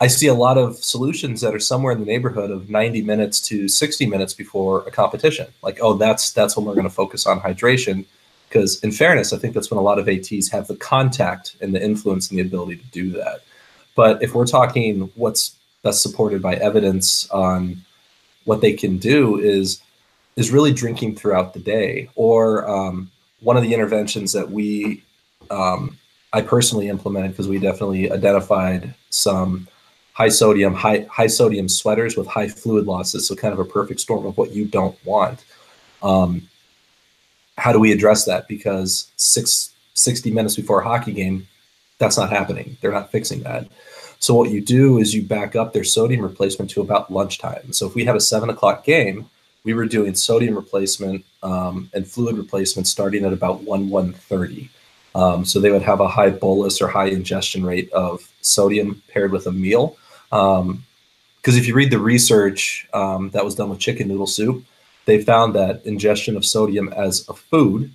Speaker 2: I see a lot of solutions that are somewhere in the neighborhood of 90 minutes to 60 minutes before a competition. Like, oh, that's when we're going to focus on hydration. Because in fairness, I think that's when a lot of ATs have the contact and the influence and the ability to do that. But if we're talking what's best supported by evidence on what they can do is really drinking throughout the day. Or one of the interventions that I personally implemented, because we definitely identified some high sodium sweaters with high fluid losses, so kind of a perfect storm of what you don't want. How do we address that? Because 60 minutes before a hockey game, that's not happening. They're not fixing that. So what you do is you back up their sodium replacement to about lunchtime. So if we had a 7 o'clock game, we were doing sodium replacement and fluid replacement starting at about 1:30. So they would have a high bolus or high ingestion rate of sodium paired with a meal. Because if you read the research that was done with chicken noodle soup, they found that ingestion of sodium as a food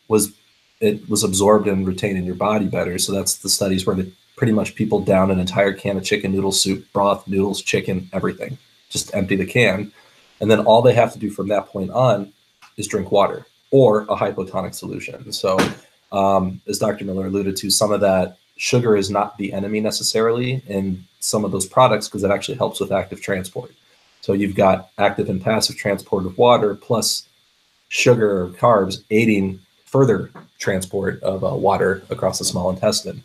Speaker 2: was absorbed and retained in your body better. So that's the studies where pretty much people down an entire can of chicken noodle soup, broth, noodles, chicken, everything, just empty the can. And then all they have to do from that point on is drink water or a hypotonic solution. So as Dr. Miller alluded to, some of that sugar is not the enemy necessarily in some of those products because it actually helps with active transport. So you've got active and passive transport of water plus sugar or carbs aiding further transport of water across the small intestine.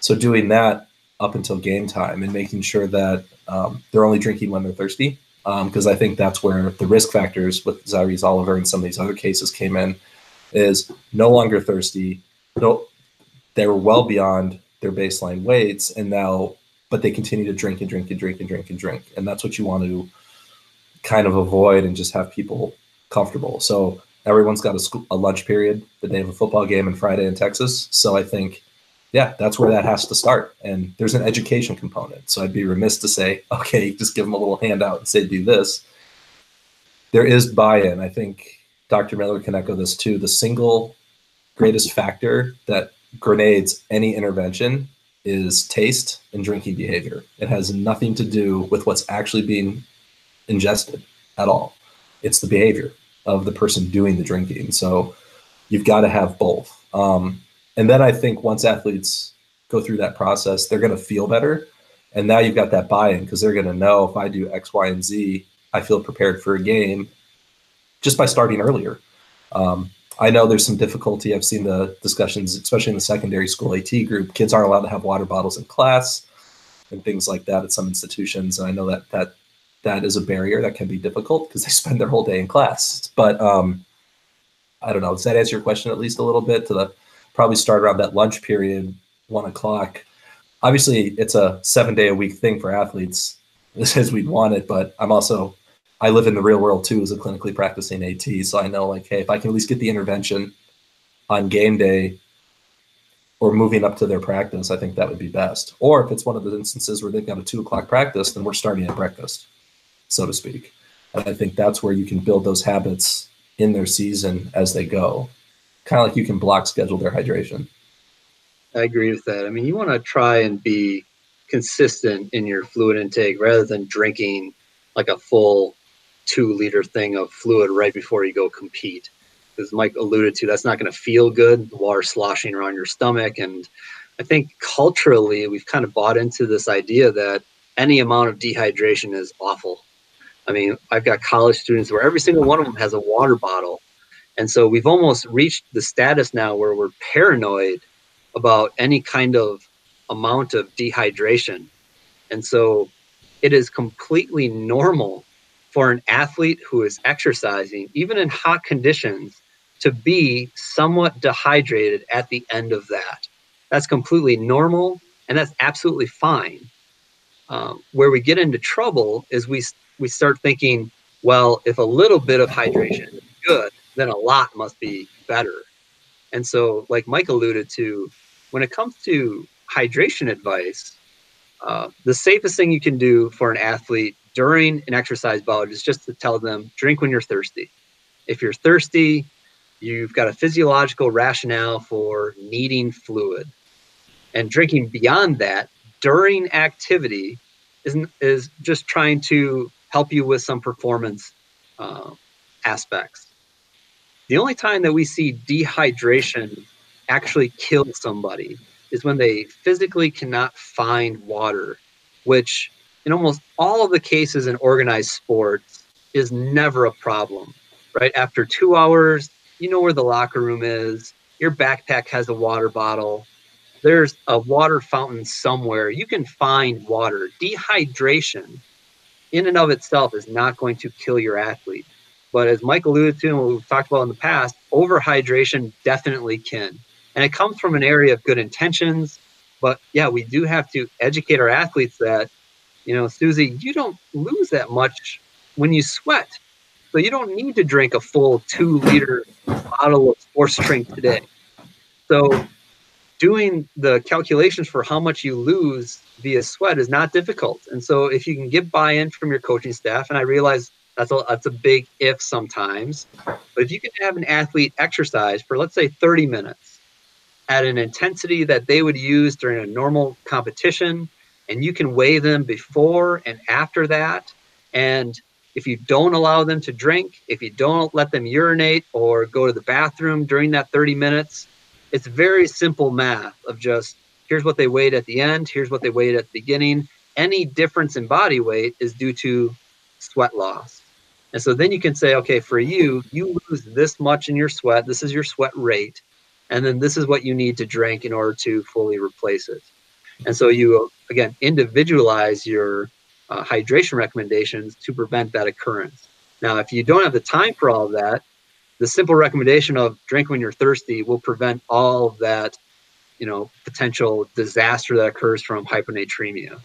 Speaker 2: So doing that up until game time and making sure that they're only drinking when they're thirsty, because I think that's where the risk factors with Zyrese Oliver and some of these other cases came in, is no longer thirsty. No, they were well beyond their baseline weights, and now, but they continue to drink and drink and drink and drink and drink. And that's what you want to kind of avoid and just have people comfortable. So everyone's got a lunch period the day of a football game on Friday in Texas. So I think, yeah, that's where that has to start. And there's an education component. So I'd be remiss to say, okay, just give them a little handout and say, do this. There is buy-in. I think Dr. Miller can echo this too. The single greatest factor that grenades any intervention is taste and drinking behavior. It has nothing to do with what's actually being ingested at all. It's the behavior of the person doing the drinking. So you've got to have both. And then I think once athletes go through that process, they're going to feel better. And now you've got that buy-in because they're going to know if I do X, Y, and Z, I feel prepared for a game just by starting earlier. I know there's some difficulty. I've seen the discussions, especially in the secondary school AT group. Kids aren't allowed to have water bottles in class and things like that at some institutions. And I know that is a barrier that can be difficult because they spend their whole day in class. But I don't know. Does that answer your question at least a little bit? Probably start around that lunch period, 1 o'clock. Obviously, it's a 7-day-a-week thing for athletes, as we'd want it. But I live in the real world too as a clinically practicing AT. So I know, like, hey, if I can at least get the intervention on game day or moving up to their practice, I think that would be best. Or if it's one of the instances where they've got a 2 o'clock practice, then we're starting at breakfast, so to speak. And I think that's where you can build those habits in their season as they go. Kind of like you can block schedule their hydration.
Speaker 1: I agree with that. I mean, you want to try and be consistent in your fluid intake rather than drinking like a full 2-liter thing of fluid right before you go compete. As Mike alluded to, that's not going to feel good, the water sloshing around your stomach. And I think culturally, we've kind of bought into this idea that any amount of dehydration is awful. I mean, I've got college students where every single one of them has a water bottle. And so we've almost reached the status now where we're paranoid about any kind of amount of dehydration. And so it is completely normal for an athlete who is exercising, even in hot conditions, to be somewhat dehydrated at the end of that. That's completely normal, and that's absolutely fine. Where we get into trouble is we start thinking, well, if a little bit of hydration is good, then a lot must be better. And so, like Mike alluded to, when it comes to hydration advice, the safest thing you can do for an athlete during an exercise bout is just to tell them, drink when you're thirsty. If you're thirsty, you've got a physiological rationale for needing fluid. And drinking beyond that during activity is just trying to help you with some performance aspects. The only time that we see dehydration actually kill somebody is when they physically cannot find water, which in almost all of the cases in organized sports is never a problem, right? After 2 hours, you know where the locker room is. Your backpack has a water bottle. There's a water fountain somewhere. You can find water. Dehydration in and of itself is not going to kill your athlete. But as Mike alluded to and what we've talked about in the past, overhydration definitely can. And it comes from an area of good intentions. But yeah, we do have to educate our athletes that, you know, Susie, you don't lose that much when you sweat. So you don't need to drink a full 2-liter bottle of sports drink today. So doing the calculations for how much you lose via sweat is not difficult. And so if you can get buy-in from your coaching staff, and I realize that's a big if sometimes, but if you can have an athlete exercise for, let's say, 30 minutes at an intensity that they would use during a normal competition, and you can weigh them before and after that, and if you don't allow them to drink, if you don't let them urinate or go to the bathroom during that 30 minutes, it's very simple math of just, here's what they weighed at the end, here's what they weighed at the beginning. Any difference in body weight is due to sweat loss. And so then you can say, okay, for you lose this much in your sweat. This is your sweat rate. And then this is what you need to drink in order to fully replace it. And so you, again, individualize your hydration recommendations to prevent that occurrence. Now, if you don't have the time for all of that, the simple recommendation of drink when you're thirsty will prevent all of that, you know, potential disaster that occurs from hyponatremia.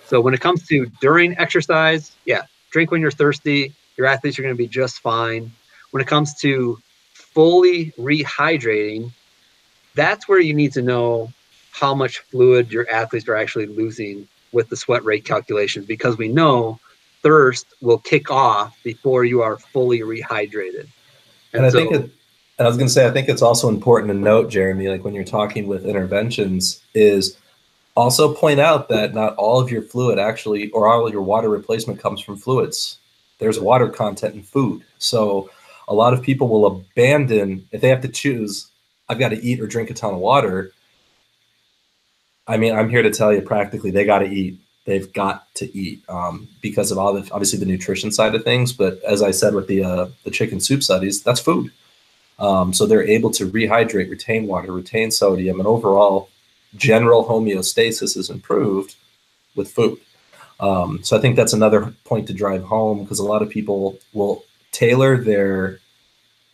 Speaker 1: So when it comes to during exercise, yeah, drink when you're thirsty. Your athletes are going to be just fine. When it comes to fully rehydrating, that's where you need to know how much fluid your athletes are actually losing with the sweat rate calculation, because we know thirst will kick off before you are fully rehydrated.
Speaker 2: And I think I was going to say, I think it's also important to note, Jeremy, like when you're talking with interventions, is also point out that not all of your fluid actually, or all of your water replacement comes from fluids. There's water content in food. So a lot of people will abandon, if they have to choose, I've got to eat or drink a ton of water. I mean, I'm here to tell you practically they got to eat. They've got to eat because of all the, obviously the nutrition side of things. But as I said with the chicken soup studies, that's food. So they're able to rehydrate, retain water, retain sodium, and overall general homeostasis is improved with food. So I think that's another point to drive home, because a lot of people will tailor their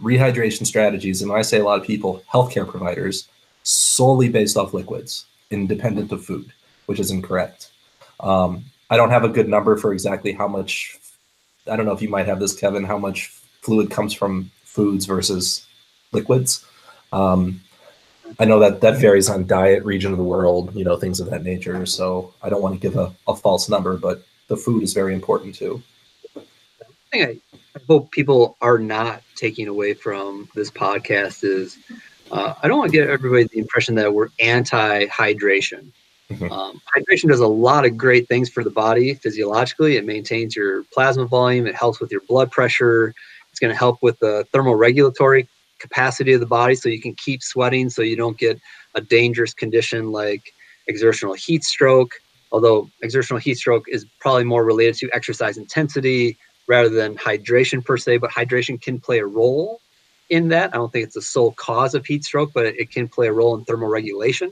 Speaker 2: rehydration strategies, and when I say a lot of people, healthcare providers, solely based off liquids, independent of food, which is incorrect. I don't have a good number for exactly how much, I don't know if you might have this, Kevin, how much fluid comes from foods versus liquids. I know that varies on diet, region of the world, you know, things of that nature. So I don't want to give a false number, but the food is very important too.
Speaker 1: I hope people are not taking away from this podcast is I don't want to give everybody the impression that we're anti-hydration. Mm-hmm. Hydration does a lot of great things for the body physiologically. It maintains your plasma volume. It helps with your blood pressure. It's going to help with the thermoregulatory capacity of the body, so you can keep sweating, so you don't get a dangerous condition like exertional heat stroke. Although exertional heat stroke is probably more related to exercise intensity rather than hydration per se, but hydration can play a role in that. I don't think it's the sole cause of heat stroke, but it can play a role in thermoregulation.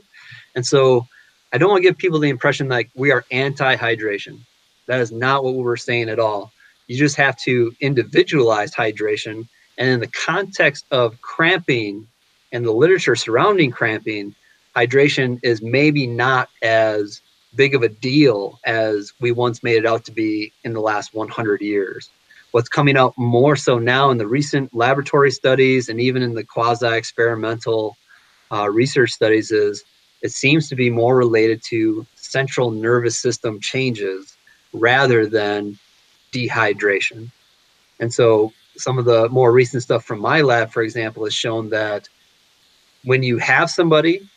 Speaker 1: And so I don't want to give people the impression like we are anti-hydration. That is not what we're saying at all. You just have to individualize hydration. And in the context of cramping and the literature surrounding cramping, hydration is maybe not as big of a deal as we once made it out to be in the last 100 years. What's coming out more so now in the recent laboratory studies and even in the quasi-experimental research studies is it seems to be more related to central nervous system changes rather than dehydration. And so some of the more recent stuff from my lab, for example, has shown that when you have somebody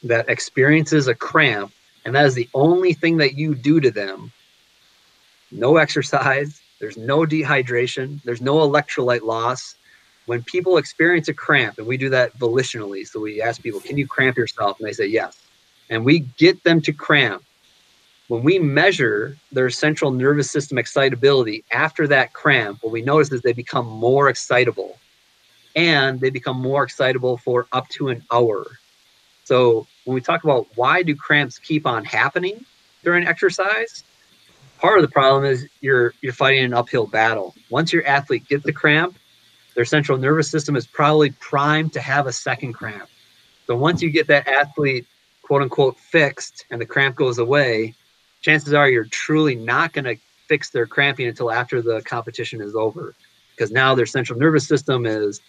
Speaker 1: that experiences a cramp, and that is the only thing that you do to them, no exercise, there's no dehydration, there's no electrolyte loss. When people experience a cramp, and we do that volitionally, so we ask people, can you cramp yourself? And they say yes. And we get them to cramp. When we measure their central nervous system excitability after that cramp, what we notice is they become more excitable. And they become more excitable for up to an hour. So when we talk about why do cramps keep on happening during exercise, part of the problem is you're fighting an uphill battle. Once your athlete gets the cramp, their central nervous system is probably primed to have a second cramp. So once you get that athlete, quote unquote, fixed and the cramp goes away, chances are you're truly not going to fix their cramping until after the competition is over, because now their central nervous system is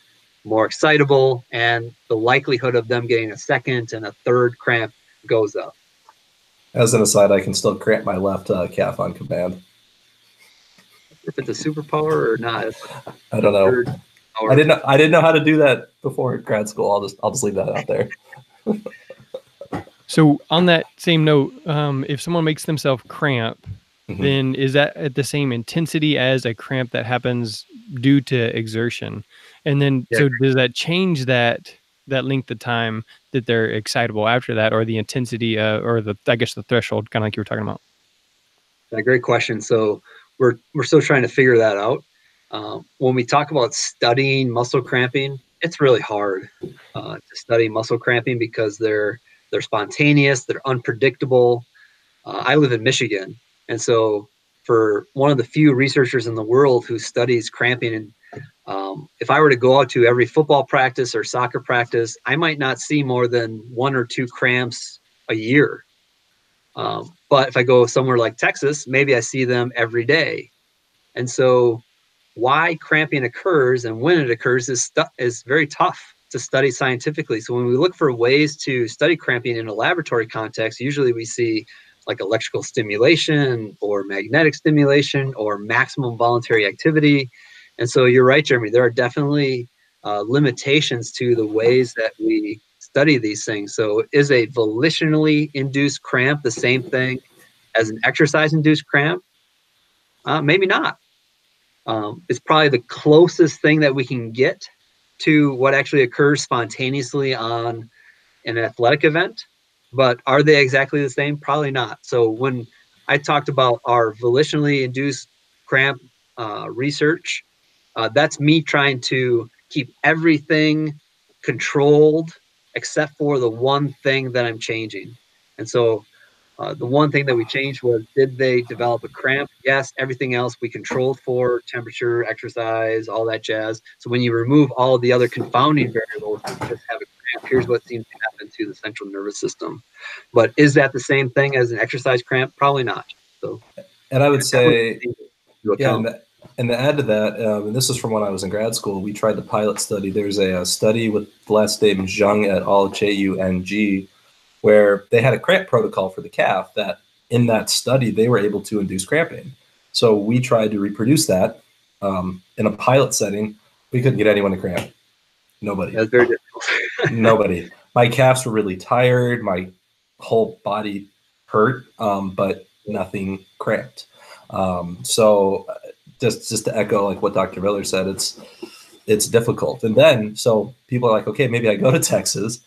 Speaker 1: more excitable and the likelihood of them getting a second and a third cramp goes up.
Speaker 2: As an aside, I can still cramp my left calf on command.
Speaker 1: If it's a superpower or not,
Speaker 2: I don't know. I didn't know how to do that before grad school. I'll just leave that out there.
Speaker 3: So on that same note, if someone makes themselves cramp, then is that at the same intensity as a cramp that happens due to exertion? And then, so does that change that length of time that they're excitable after that, or the intensity, or I guess the threshold, kind of like you were talking about?
Speaker 1: Yeah, great question. So we're still trying to figure that out. When we talk about studying muscle cramping, it's really hard to study muscle cramping because they're spontaneous, they're unpredictable. I live in Michigan, and so for one of the few researchers in the world who studies cramping, and if I were to go out to every football practice or soccer practice, I might not see more than 1 or 2 cramps a year. But if I go somewhere like Texas, maybe I see them every day. And so why cramping occurs and when it occurs is very tough to study scientifically. So when we look for ways to study cramping in a laboratory context, usually we see like electrical stimulation or magnetic stimulation or maximum voluntary activity. And so you're right, Jeremy, there are definitely limitations to the ways that we study these things. So is a volitionally induced cramp the same thing as an exercise-induced cramp? Maybe not. It's probably the closest thing that we can get to what actually occurs spontaneously on an athletic event. But are they exactly the same? Probably not. So when I talked about our volitionally induced cramp research, that's me trying to keep everything controlled except for the one thing that I'm changing. And so the one thing that we changed was, did they develop a cramp? Yes. Everything else we controlled for: temperature, exercise, all that jazz. So when you remove all of the other confounding variables, you just have a cramp. Here's what seems to happen to the central nervous system. But is that the same thing as an exercise cramp? Probably not. So,
Speaker 2: and I would say, yeah, and to add to that, and this is from when I was in grad school, we tried the pilot study. There's a study with the last name Zhang et al. Chung, where they had a cramp protocol for the calf that in that study, they were able to induce cramping. So we tried to reproduce that in a pilot setting. We couldn't get anyone to cramp. Nobody.
Speaker 1: That's very difficult.
Speaker 2: Nobody. My calves were really tired. My whole body hurt, but nothing cramped. So just to echo like what Dr. Miller said, it's difficult. And then, so people are like, okay, maybe I go to Texas.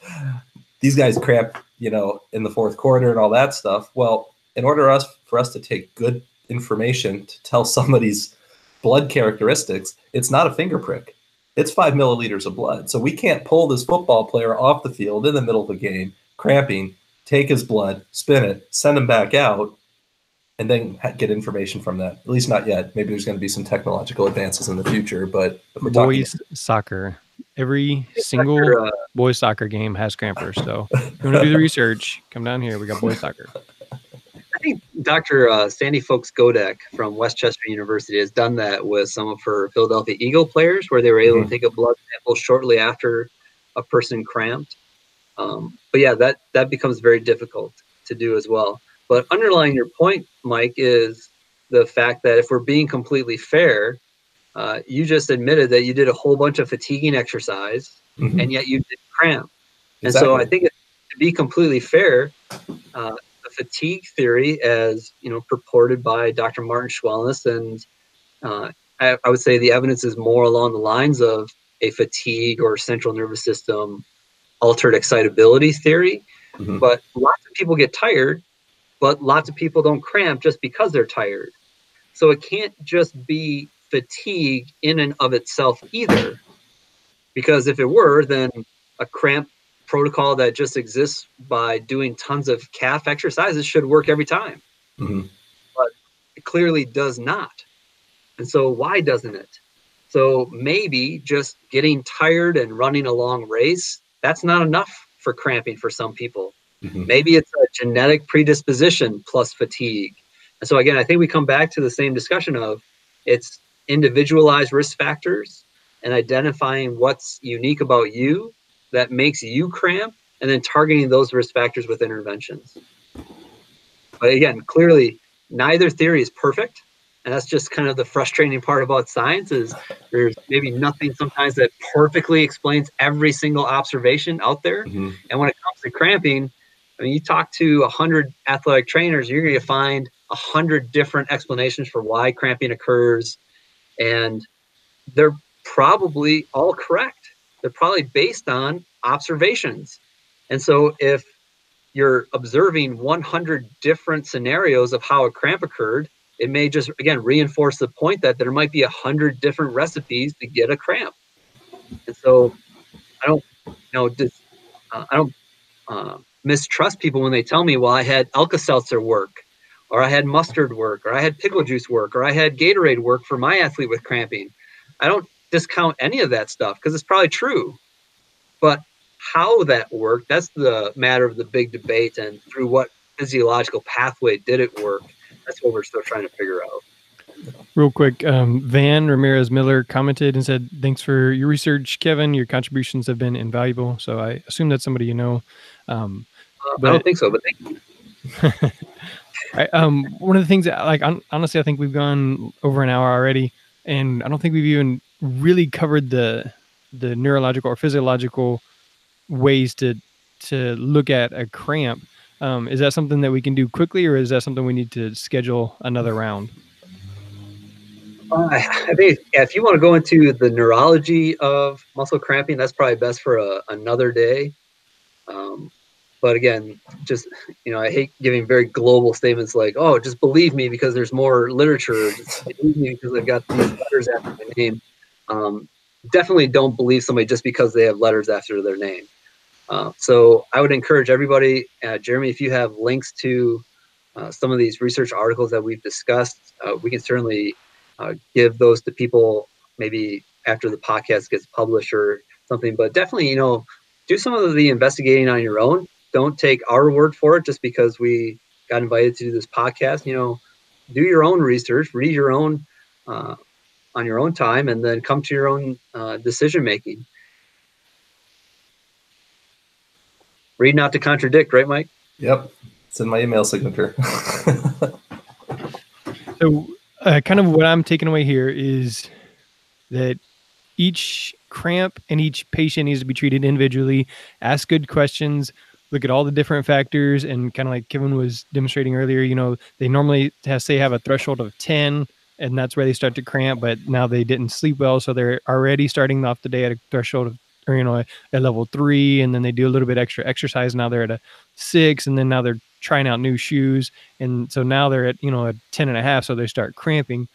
Speaker 2: These guys cramp, in the fourth quarter and all that stuff. Well, in order for us to take good information to tell somebody's blood characteristics, it's not a finger prick. It's 5 milliliters of blood. So we can't pull this football player off the field in the middle of the game, cramping, take his blood, spin it, send him back out, and then get information from that. At least not yet. Maybe there's going to be some technological advances in the future, but if we're
Speaker 3: boys soccer, every single boys soccer game has crampers. So if you want to do the research, come down here. We got boys soccer.
Speaker 1: Dr. Sandy Folks Godek from Westchester University has done that with some of her Philadelphia Eagle players, where they were able to take a blood sample shortly after a person cramped. But yeah, that becomes very difficult to do as well. But underlying your point, Mike, is the fact that if we're being completely fair, you just admitted that you did a whole bunch of fatiguing exercise, and yet you did cramp.
Speaker 2: Exactly.
Speaker 1: And so I think to be completely fair, the fatigue theory, as purported by Dr. Martin Schwellnus, and I would say the evidence is more along the lines of a fatigue or central nervous system altered excitability theory. But lots of people get tired, but lots of people don't cramp just because they're tired. So it can't just be fatigue in and of itself either, because if it were, then a cramp protocol that just exists by doing tons of calf exercises should work every time. But it clearly does not. And so why doesn't it? So maybe just getting tired and running a long race, that's not enough for cramping for some people. Maybe it's a genetic predisposition plus fatigue. And so again, I think we come back to the same discussion of it's individualized risk factors and identifying what's unique about you that makes you cramp, and then targeting those risk factors with interventions. But again, clearly neither theory is perfect. And that's just kind of the frustrating part about science, is there's maybe nothing sometimes that perfectly explains every single observation out there. And when it comes to cramping, I mean, you talk to 100 athletic trainers, you're going to find 100 different explanations for why cramping occurs. And they're probably all correct. They're probably based on observations. And so if you're observing 100 different scenarios of how a cramp occurred, it may just, again, reinforce the point that there might be 100 different recipes to get a cramp. And so I don't mistrust people when they tell me, well, I had Alka-Seltzer work, or I had mustard work, or I had pickle juice work, or I had Gatorade work for my athlete with cramping. I don't discount any of that stuff because it's probably true. But how that worked, that's the matter of the big debate, and through what physiological pathway did it work? That's what we're still trying to figure out.
Speaker 3: Real quick, Van Ramirez Miller commented and said, "Thanks for your research, Kevin. Your contributions have been invaluable." So I assume that's somebody you know.
Speaker 1: I don't think so, but thank you.
Speaker 3: One of the things that, honestly, I think we've gone over an hour already, and I don't think we've even really covered the neurological or physiological ways to look at a cramp. Is that something that we can do quickly, or is that something we need to schedule another round?
Speaker 1: I think if you want to go into the neurology of muscle cramping, that's probably best for another day. But again, just, I hate giving very global statements like, oh, just believe me because there's more literature. Just believe me because I've got these letters after my name. Definitely don't believe somebody just because they have letters after their name. So I would encourage everybody, Jeremy, if you have links to some of these research articles that we've discussed, we can certainly give those to people maybe after the podcast gets published or something. But definitely, do some of the investigating on your own. Don't take our word for it just because we got invited to do this podcast. Do your own research, read your own on your own time, and then come to your own decision making. Read not to contradict, right, Mike?
Speaker 2: Yep. It's in my email signature.
Speaker 3: So kind of what I'm taking away here is that each cramp and each patient needs to be treated individually, ask good questions, look at all the different factors, and kind of like Kevin was demonstrating earlier, they normally have a threshold of 10, and that's where they start to cramp, but now they didn't sleep well, so they're already starting off the day at a threshold of, or at level 3, and then they do a little bit extra exercise. Now they're at a 6, and then now they're trying out new shoes, and so now they're at a 10.5, so they start cramping,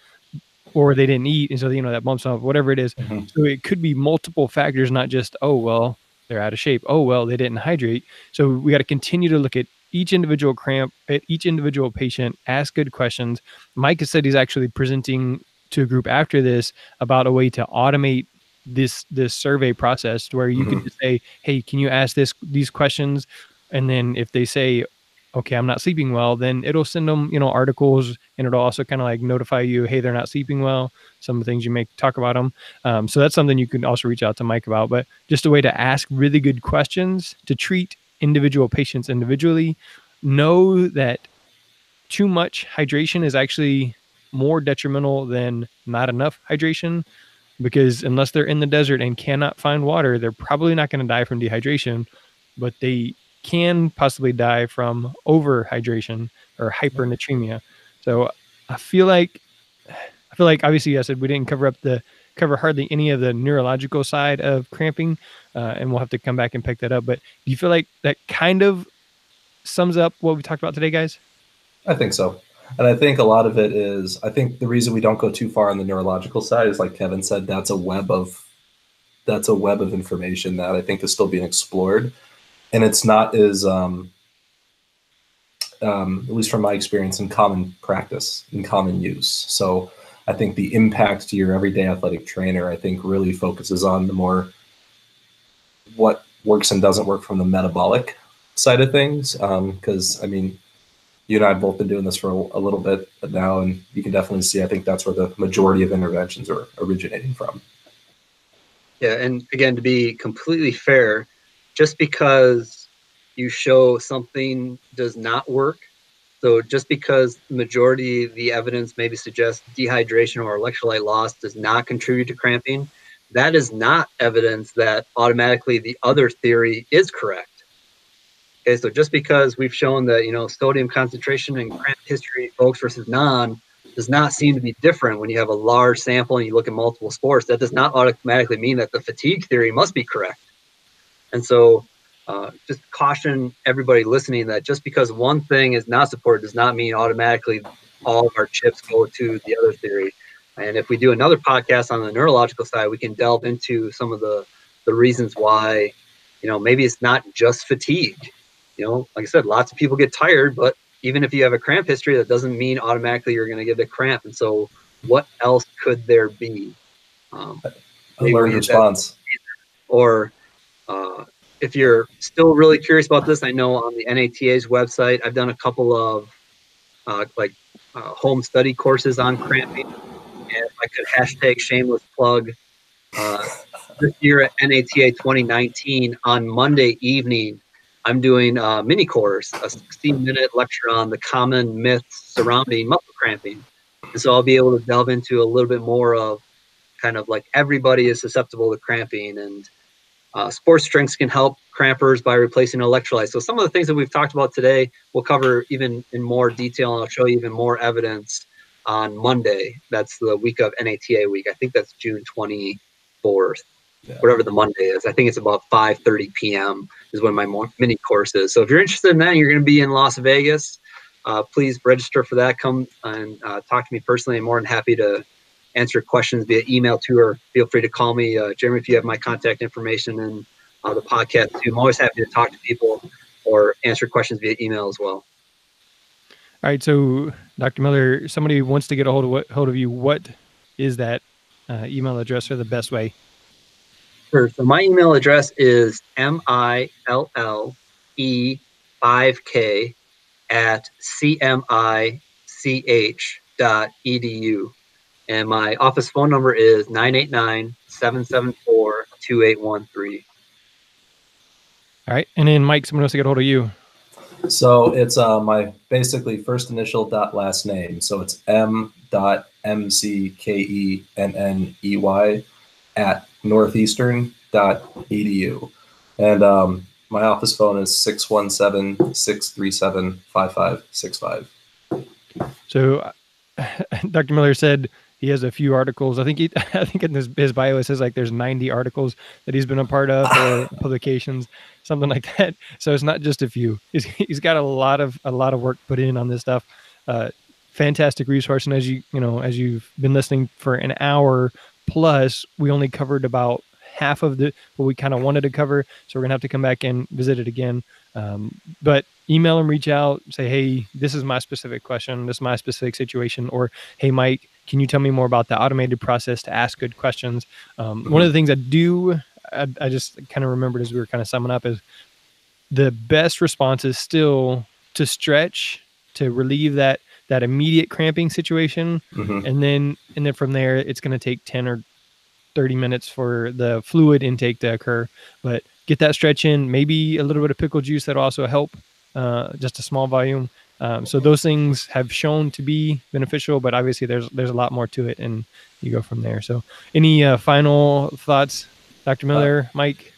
Speaker 3: or they didn't eat, and so that bumps up, whatever it is. So it could be multiple factors, not just, oh well, they're out of shape, oh well, they didn't hydrate. So we got to continue to look at each individual cramp, at each individual patient, ask good questions. Mike has said he's actually presenting to a group after this about a way to automate this survey process where you can just say, hey, can you ask these questions? And then if they say, okay, I'm not sleeping well, then it'll send them, articles, and it'll also kind of like notify you, hey, they're not sleeping well. Some of the things you may talk about them. So that's something you can also reach out to Mike about, but just a way to ask really good questions, to treat individual patients individually. Know that too much hydration is actually more detrimental than not enough hydration, because unless they're in the desert and cannot find water, they're probably not going to die from dehydration, but they can possibly die from overhydration or hypernatremia. So I feel like obviously I said we didn't cover hardly any of the neurological side of cramping, and we'll have to come back and pick that up. But do you feel like that kind of sums up what we talked about today, guys?
Speaker 2: I think so. And I think a lot of it is, I think the reason we don't go too far on the neurological side is, like Kevin said, that's a web of information that I think is still being explored. And it's not as, at least from my experience, in common practice, in common use. So I think the impact to your everyday athletic trainer, I think, really focuses on the more what works and doesn't work from the metabolic side of things. Because, I mean, you and I have both been doing this for a little bit now, and you can definitely see, I think that's where the majority of interventions are originating from.
Speaker 1: Yeah, and again, to be completely fair, just because you show something does not work, so just because the majority of the evidence maybe suggests dehydration or electrolyte loss does not contribute to cramping, that is not evidence that automatically the other theory is correct. Okay, so just because we've shown that, sodium concentration and cramp history, folks versus non, does not seem to be different when you have a large sample and you look at multiple sports. That does not automatically mean that the fatigue theory must be correct. And so just caution everybody listening that just because one thing is not supported does not mean automatically all of our chips go to the other theory. And if we do another podcast on the neurological side, we can delve into some of the reasons why, maybe it's not just fatigue. Like I said, lots of people get tired, but even if you have a cramp history, that doesn't mean automatically you're going to get a cramp. And so what else could there be?
Speaker 2: A learned response.
Speaker 1: Or if you're still really curious about this, I know on the NATA's website, I've done a couple of home study courses on cramping. And if I could hashtag shameless plug, this year at NATA 2019 on Monday evening, I'm doing a mini course, a 16-minute lecture on the common myths surrounding muscle cramping. And so I'll be able to delve into a little bit more of kind of like everybody is susceptible to cramping, and sports drinks can help crampers by replacing electrolytes. So some of the things that we've talked about today, we'll cover even in more detail, and I'll show you even more evidence on Monday. That's the week of NATA week. I think that's June 24th. Yeah. Whatever the Monday is. I think it's about 5:30 p.m. is when my mini course is. So if you're interested in that, you're going to be in Las Vegas, please register for that. Come and talk to me personally. I'm more than happy to answer questions via email too, or feel free to call me. Jeremy, if you have my contact information and the podcast too, I'm always happy to talk to people or answer questions via email as well.
Speaker 3: All right. So Dr. Miller, somebody wants to get a hold of you. What is that email address or the best way?
Speaker 1: Sure. So my email address is mille5k@cmich.edu. And my office phone number is 989-774-2813.
Speaker 3: All right. And then Mike, someone else to get a hold of you.
Speaker 2: So it's my basically first initial dot last name. So it's m.mckenney @northeastern.edu. And my office phone is 617-637-5565.
Speaker 3: So Dr. Miller said he has a few articles. I think in his bio it says like there's 90 articles that he's been a part of, or publications, something like that. So it's not just a few. He's got a lot of work put in on this stuff. Fantastic resource. And as you've been listening for an hour plus, we only covered about half of what we kind of wanted to cover. So we're going to have to come back and visit it again. But email him, reach out, say, hey, this is my specific question. This is my specific situation. Or, hey, Mike, can you tell me more about the automated process to ask good questions? One of the things I just kind of remembered as we were kind of summing up is the best response is still to stretch to relieve that immediate cramping situation. And then from there, it's going to take 10 or 30 minutes for the fluid intake to occur. But get that stretch in, maybe a little bit of pickle juice that'll also help, just a small volume. So those things have shown to be beneficial, but obviously there's a lot more to it, and you go from there. So any final thoughts, Dr. Miller, Mike?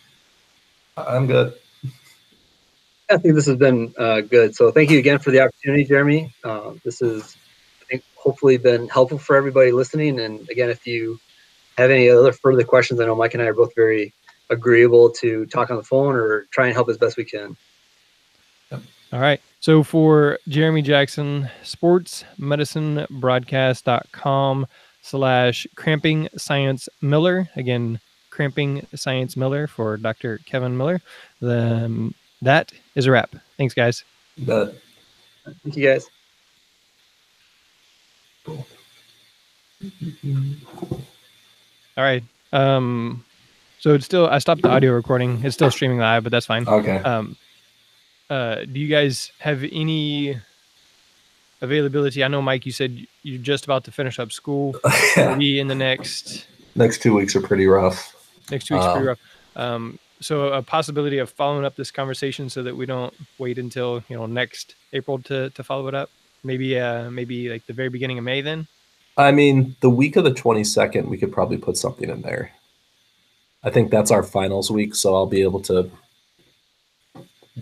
Speaker 2: I'm good.
Speaker 1: I think this has been good. So thank you again for the opportunity, Jeremy. This has, I think, hopefully been helpful for everybody listening. And again, if you have any other further questions, I know Mike and I are both very agreeable to talk on the phone or try and help as best we can.
Speaker 3: All right. So for Jeremy Jackson, sportsmedicinebroadcast.com/Cramping Science Miller. Again, Cramping Science Miller for Dr. Kevin Miller. That is a wrap. Thanks, guys.
Speaker 2: But
Speaker 1: Thank you, guys.
Speaker 2: cool.
Speaker 3: All right. So it's still, I stopped the audio recording. It's still streaming live, but that's fine.
Speaker 2: Okay.
Speaker 3: Do you guys have any availability? I know, Mike, you said you're just about to finish up school.
Speaker 2: Yeah.
Speaker 3: Maybe in the next
Speaker 2: 2 weeks are pretty rough.
Speaker 3: Next 2 weeks pretty rough. So a possibility of following up this conversation so that we don't wait until next April to follow it up. Maybe like the very beginning of May then.
Speaker 2: I mean, the week of the 22nd, we could probably put something in there. I think that's our finals week, so I'll be able to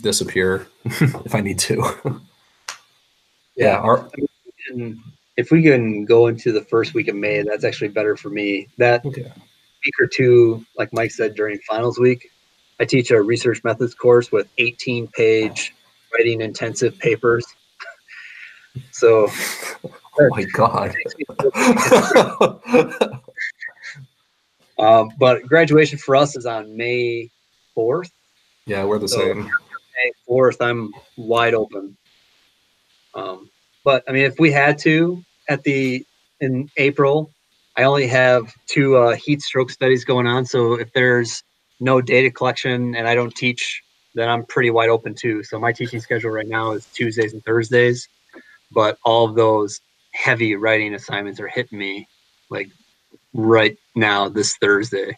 Speaker 2: disappear if I need to.
Speaker 1: If we can go into the first week of May, that's actually better for me. That
Speaker 2: Okay.
Speaker 1: week or two, like Mike said, during finals week, I teach a research methods course with 18-page writing intensive papers. So,
Speaker 2: oh my God.
Speaker 1: But graduation for us is on May 4th.
Speaker 2: Yeah, we're the same.
Speaker 1: May 4th, I'm wide open. But I mean, if we had to in April, I only have 2 heat stroke studies going on. So if there's no data collection and I don't teach, then I'm pretty wide open too. So my teaching schedule right now is Tuesdays and Thursdays, but all of those heavy writing assignments are hitting me like right now this Thursday.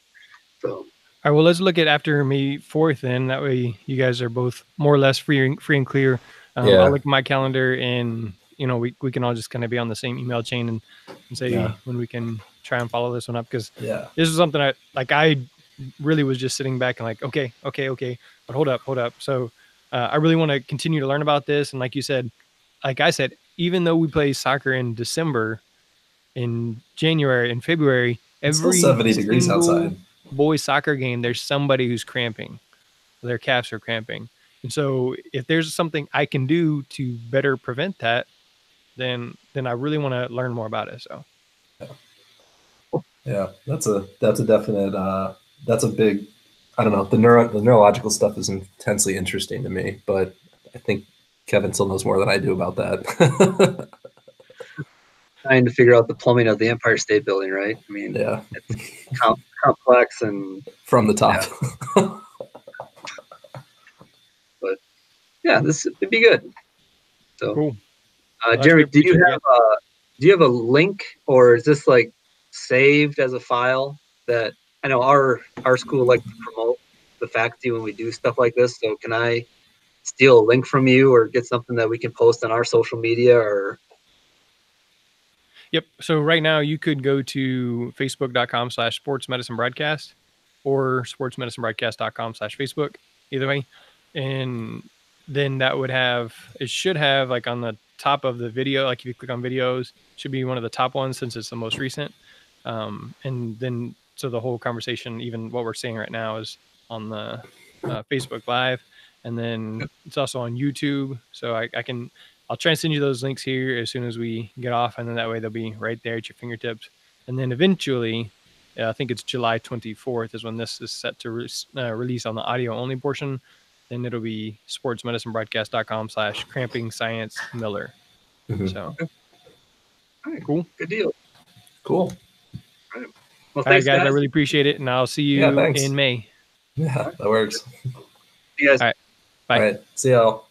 Speaker 1: So.
Speaker 3: All right, well, let's look at after May 4th then. That way you guys are both more or less free and clear.
Speaker 2: Yeah.
Speaker 3: I'll look at my calendar and, we can all just kind of be on the same email chain and say when we can try and follow this one up. Because this is something I really was just sitting back and like, okay, but hold up. So I really want to continue to learn about this. And like you said, like I said, even though we play soccer in December, in January, in February, every
Speaker 2: 70 degrees outside
Speaker 3: boys soccer game, there's somebody who's cramping. Their calves are cramping. And so if there's something I can do to better prevent that, then I really want to learn more about it. So
Speaker 2: yeah, that's a definite that's a big, I don't know, the neurological stuff is intensely interesting to me, but I think Kevin still knows more than I do about that.
Speaker 1: Trying to figure out the plumbing of the Empire State Building, right? I mean, it's complex and
Speaker 2: from the top.
Speaker 1: Yeah. But yeah, this would be good. So
Speaker 3: cool.
Speaker 1: Jeremy, do you have a link, or is this like saved as a file? That I know our school like to promote the faculty when we do stuff like this. So can I steal a link from you or get something that we can post on our social media? Or
Speaker 3: Yep. So right now you could go to facebook.com/sportsmedicinebroadcast or sportsmedicinebroadcast.com/Facebook, either way. And then that would should have like on the top of the video, like if you click on videos, should be one of the top ones since it's the most recent. And then, so the whole conversation, even what we're saying right now, is on the Facebook Live. And then it's also on YouTube. So I'll try and send you those links here as soon as we get off. And then that way they'll be right there at your fingertips. And then eventually, I think it's July 24th is when this is set to release on the audio only portion. Then it'll be sportsmedicinebroadcast.com/Cramping Science Miller.
Speaker 2: Mm-hmm.
Speaker 3: So,
Speaker 1: all right,
Speaker 3: cool.
Speaker 1: Good deal.
Speaker 2: Cool.
Speaker 1: All right. Well,
Speaker 3: All
Speaker 1: thanks,
Speaker 3: right, guys. I really appreciate it. And I'll see you in May.
Speaker 2: Yeah, that works.
Speaker 1: See you guys.
Speaker 3: All right. Bye.
Speaker 2: All right. See y'all.